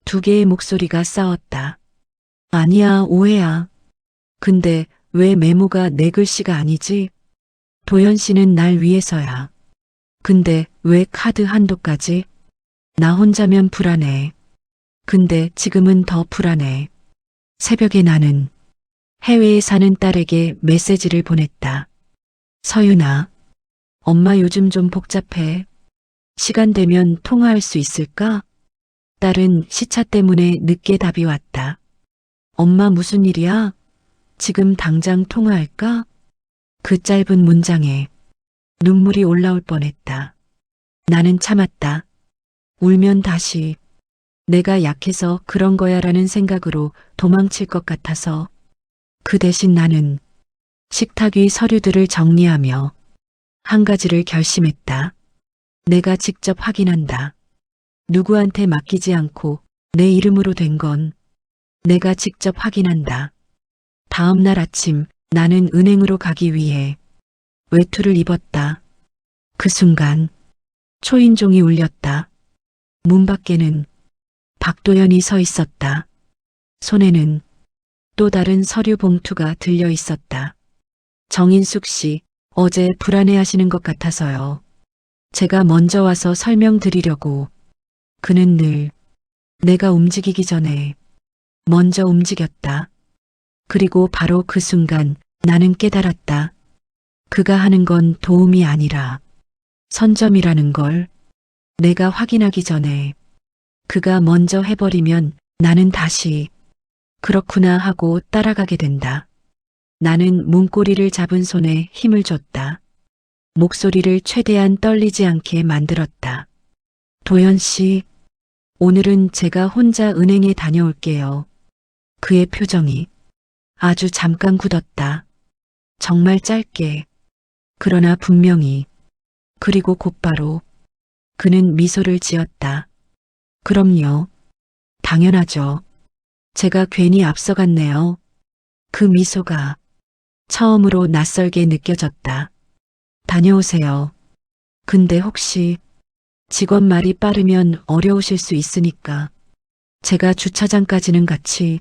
두 개의 목소리가 싸웠다. 아니야, 오해야. 근데 왜 메모가 내 글씨가 아니지? 도연 씨는 날 위해서야. 근데 왜 카드 한도까지? 나 혼자면 불안해. 근데 지금은 더 불안해. 새벽에 나는 해외에 사는 딸에게 메시지를 보냈다. 서윤아, 엄마 요즘 좀 복잡해. 시간 되면 통화할 수 있을까? 딸은 시차 때문에 늦게 답이 왔다. 엄마 무슨 일이야? 지금 당장 통화할까? 그 짧은 문장에 눈물이 올라올 뻔했다. 나는 참았다. 울면 다시 내가 약해서 그런 거야라는 생각으로 도망칠 것 같아서. 그 대신 나는 식탁 위 서류들을 정리하며 한 가지를 결심했다. 내가 직접 확인한다. 누구한테 맡기지 않고 내 이름으로 된 건 내가 직접 확인한다. 다음 날 아침 나는 은행으로 가기 위해 외투를 입었다. 그 순간 초인종이 울렸다. 문 밖에는 박도연이 서 있었다. 손에는 또 다른 서류 봉투가 들려 있었다. 정인숙 씨, 어제 불안해하시는 것 같아서요. 제가 먼저 와서 설명드리려고. 그는 늘 내가 움직이기 전에 먼저 움직였다. 그리고 바로 그 순간 나는 깨달았다. 그가 하는 건 도움이 아니라 선점이라는 걸 내가 확인하기 전에 그가 먼저 해버리면 나는 다시 그렇구나 하고 따라가게 된다. 나는 문고리를 잡은 손에 힘을 줬다. 목소리를 최대한 떨리지 않게 만들었다. 도연 씨, 오늘은 제가 혼자 은행에 다녀올게요. 그의 표정이 아주 잠깐 굳었다. 정말 짧게. 그러나 분명히. 그리고 곧바로 그는 미소를 지었다. 그럼요. 당연하죠. 제가 괜히 앞서갔네요. 그 미소가 처음으로 낯설게 느껴졌다. 다녀오세요. 근데 혹시 직원 말이 빠르면 어려우실 수 있으니까 제가 주차장까지는 같이.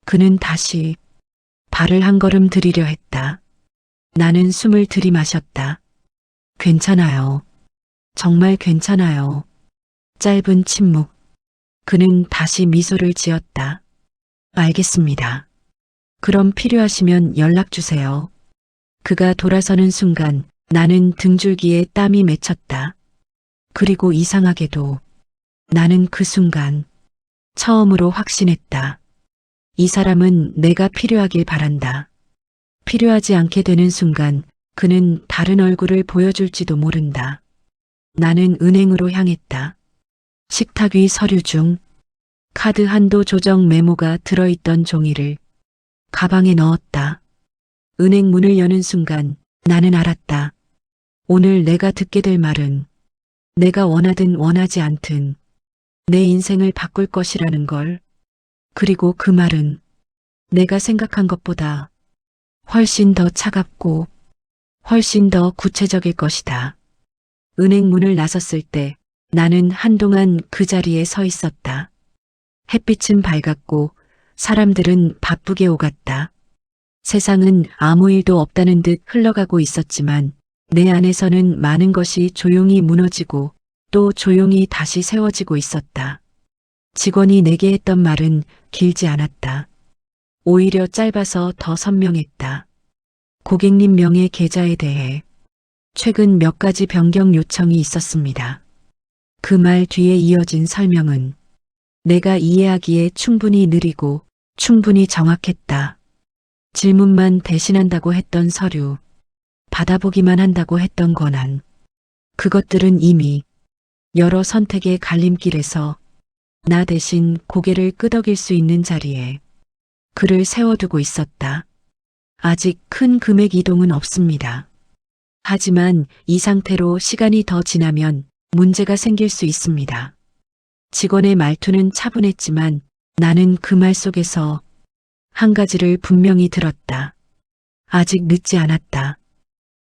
그는 다시 발을 한 걸음 들이려 했다. 나는 숨을 들이마셨다. 괜찮아요. 정말 괜찮아요. 짧은 침묵. 그는 다시 미소를 지었다. 알겠습니다. 그럼 필요하시면 연락 주세요. 그가 돌아서는 순간 나는 등줄기에 땀이 맺혔다. 그리고 이상하게도 나는 그 순간 처음으로 확신했다. 이 사람은 내가 필요하길 바란다. 필요하지 않게 되는 순간 그는 다른 얼굴을 보여줄지도 모른다. 나는 은행으로 향했다. 식탁 위 서류 중 카드 한도 조정 메모가 들어있던 종이를 가방에 넣었다. 은행 문을 여는 순간 나는 알았다. 오늘 내가 듣게 될 말은 내가 원하든 원하지 않든 내 인생을 바꿀 것이라는 걸. 그리고 그 말은 내가 생각한 것보다 훨씬 더 차갑고 훨씬 더 구체적일 것이다. 은행 문을 나섰을 때 나는 한동안 그 자리에 서 있었다. 햇빛은 밝았고 사람들은 바쁘게 오갔다. 세상은 아무 일도 없다는 듯 흘러가고 있었지만 내 안에서는 많은 것이 조용히 무너지고 또 조용히 다시 세워지고 있었다. 직원이 내게 했던 말은 길지 않았다. 오히려 짧아서 더 선명했다. 고객님 명의 계좌에 대해 최근 몇 가지 변경 요청이 있었습니다. 그 말 뒤에 이어진 설명은 내가 이해하기에 충분히 느리고 충분히 정확했다. 질문만 대신한다고 했던 서류, 받아보기만 한다고 했던 권한, 그것들은 이미 여러 선택의 갈림길에서 나 대신 고개를 끄덕일 수 있는 자리에 그를 세워두고 있었다. 아직 큰 금액 이동은 없습니다. 하지만 이 상태로 시간이 더 지나면 문제가 생길 수 있습니다. 직원의 말투는 차분했지만 나는 그 말 속에서 한 가지를 분명히 들었다. 아직 늦지 않았다.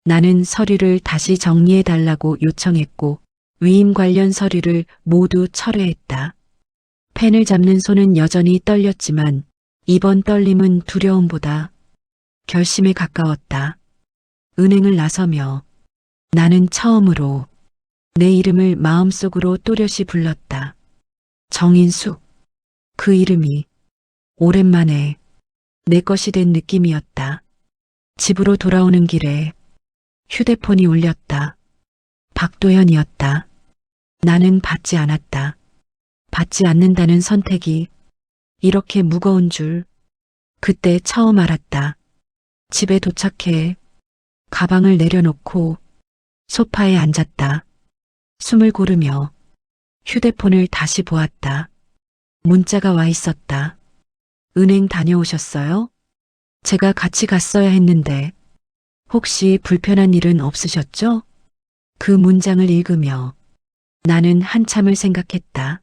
나는 서류를 다시 정리해달라고 요청했고 위임 관련 서류를 모두 철회했다. 펜을 잡는 손은 여전히 떨렸지만 이번 떨림은 두려움보다 결심에 가까웠다. 은행을 나서며 나는 처음으로 내 이름을 마음속으로 또렷이 불렀다. 정인숙. 그 이름이 오랜만에 내 것이 된 느낌이었다. 집으로 돌아오는 길에 휴대폰이 울렸다. 박도현이었다. 나는 받지 않았다. 받지 않는다는 선택이 이렇게 무거운 줄 그때 처음 알았다. 집에 도착해 가방을 내려놓고 소파에 앉았다. 숨을 고르며 휴대폰을 다시 보았다. 문자가 와 있었다. 은행 다녀오셨어요? 제가 같이 갔어야 했는데 혹시 불편한 일은 없으셨죠? 그 문장을 읽으며 나는 한참을 생각했다.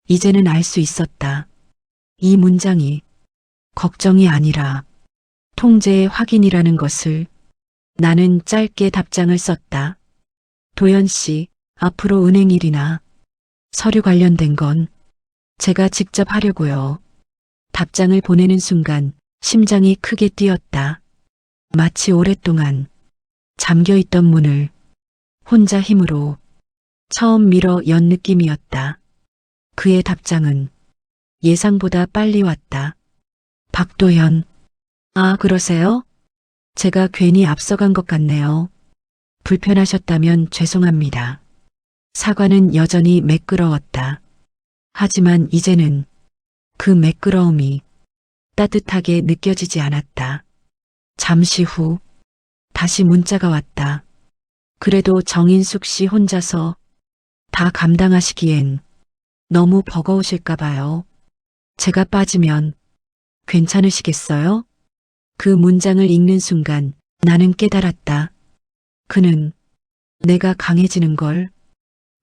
이제는 알 수 있었다. 이 문장이 걱정이 아니라 통제의 확인이라는 것을. 나는 짧게 답장을 썼다. 도연 씨, 앞으로 은행 일이나 서류 관련된 건 제가 직접 하려고요. 답장을 보내는 순간 심장이 크게 뛰었다. 마치 오랫동안 잠겨있던 문을 혼자 힘으로 처음 밀어 연 느낌이었다. 그의 답장은 예상보다 빨리 왔다. 박도현. 아, 그러세요? 제가 괜히 앞서간 것 같네요. 불편하셨다면 죄송합니다. 사과는 여전히 매끄러웠다. 하지만 이제는 그 매끄러움이 따뜻하게 느껴지지 않았다. 잠시 후 다시 문자가 왔다. 그래도 정인숙 씨 혼자서 다 감당하시기엔 너무 버거우실까 봐요. 제가 빠지면 괜찮으시겠어요? 그 문장을 읽는 순간 나는 깨달았다. 그는 내가 강해지는 걸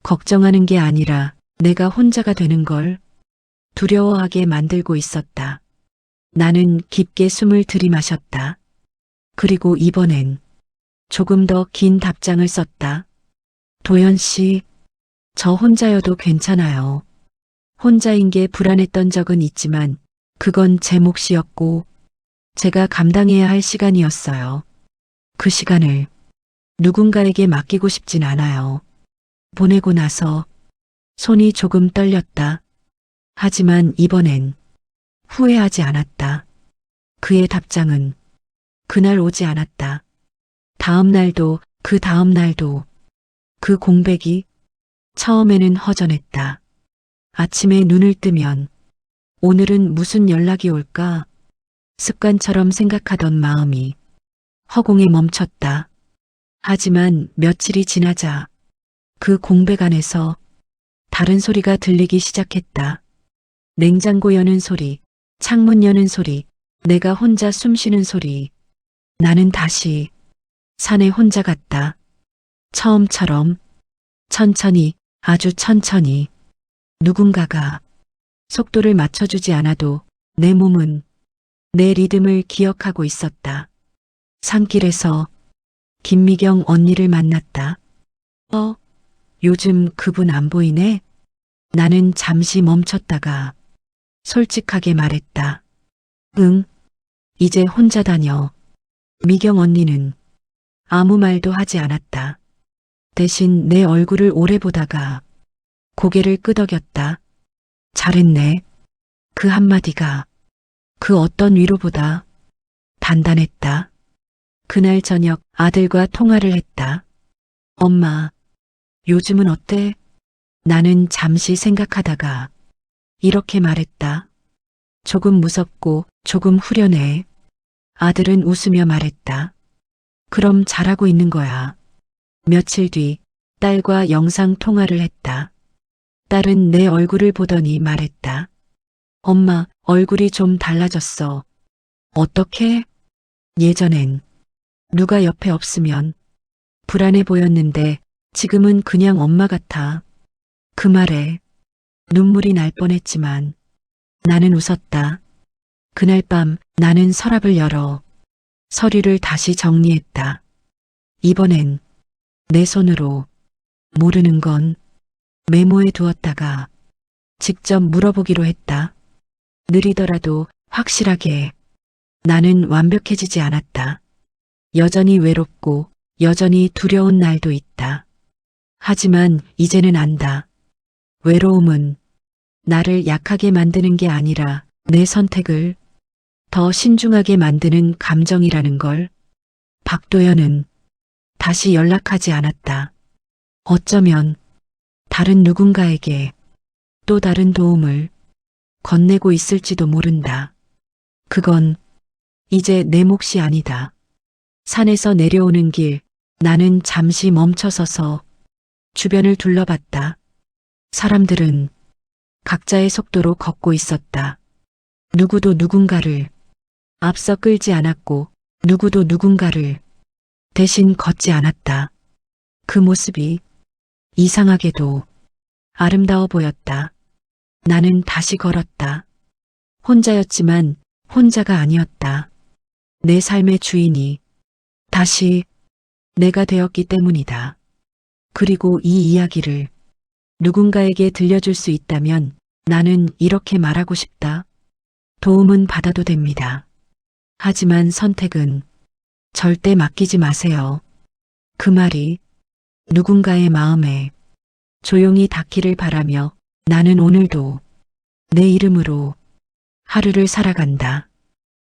걱정하는 게 아니라 내가 혼자가 되는 걸 두려워하게 만들고 있었다. 나는 깊게 숨을 들이마셨다. 그리고 이번엔 조금 더 긴 답장을 썼다. 도연 씨, 저 혼자여도 괜찮아요. 혼자인 게 불안했던 적은 있지만 그건 제 몫이었고 제가 감당해야 할 시간이었어요. 그 시간을 누군가에게 맡기고 싶진 않아요. 보내고 나서 손이 조금 떨렸다. 하지만 이번엔 후회하지 않았다. 그의 답장은 그날 오지 않았다. 다음 날도 그 다음 날도 그 공백이 처음에는 허전했다. 아침에 눈을 뜨면 오늘은 무슨 연락이 올까? 습관처럼 생각하던 마음이 허공에 멈췄다. 하지만 며칠이 지나자 그 공백 안에서 다른 소리가 들리기 시작했다. 냉장고 여는 소리, 창문 여는 소리, 내가 혼자 숨 쉬는 소리. 나는 다시 산에 혼자 갔다. 처음처럼 천천히, 아주 천천히. 누군가가 속도를 맞춰주지 않아도 내 몸은 내 리듬을 기억하고 있었다. 산길에서 김미경 언니를 만났다. 요즘 그분 안 보이네? 나는 잠시 멈췄다가 솔직하게 말했다. 응, 이제 혼자 다녀. 미경 언니는 아무 말도 하지 않았다. 대신 내 얼굴을 오래 보다가 고개를 끄덕였다. 잘했네. 그 한마디가 그 어떤 위로보다 단단했다. 그날 저녁 아들과 통화를 했다. 엄마, 요즘은 어때? 나는 잠시 생각하다가 이렇게 말했다. 조금 무섭고 조금 후련해. 아들은 웃으며 말했다. 그럼 잘하고 있는 거야. 며칠 뒤 딸과 영상 통화를 했다. 딸은 내 얼굴을 보더니 말했다. 엄마, 얼굴이 좀 달라졌어. 어떻게? 예전엔 누가 옆에 없으면 불안해 보였는데 지금은 그냥 엄마 같아. 그 말에 눈물이 날 뻔했지만 나는 웃었다. 그날 밤 나는 서랍을 열어 서류를 다시 정리했다. 이번엔 내 손으로 모르는 건 메모해 두었다가 직접 물어보기로 했다. 느리더라도 확실하게. 나는 완벽해지지 않았다. 여전히 외롭고 여전히 두려운 날도 있다. 하지만 이제는 안다. 외로움은 나를 약하게 만드는 게 아니라 내 선택을 더 신중하게 만드는 감정이라는 걸. 박도연은 다시 연락하지 않았다. 어쩌면 다른 누군가에게 또 다른 도움을 건네고 있을지도 모른다. 그건 이제 내 몫이 아니다. 산에서 내려오는 길, 나는 잠시 멈춰서서 주변을 둘러봤다. 사람들은 각자의 속도로 걷고 있었다. 누구도 누군가를 앞서 끌지 않았고 누구도 누군가를 대신 걷지 않았다. 그 모습이 이상하게도 아름다워 보였다. 나는 다시 걸었다. 혼자였지만 혼자가 아니었다. 내 삶의 주인이 다시 내가 되었기 때문이다. 그리고 이 이야기를 누군가에게 들려줄 수 있다면 나는 이렇게 말하고 싶다. 도움은 받아도 됩니다. 하지만 선택은 절대 맡기지 마세요. 그 말이 누군가의 마음에 조용히 닿기를 바라며 나는 오늘도 내 이름으로 하루를 살아간다.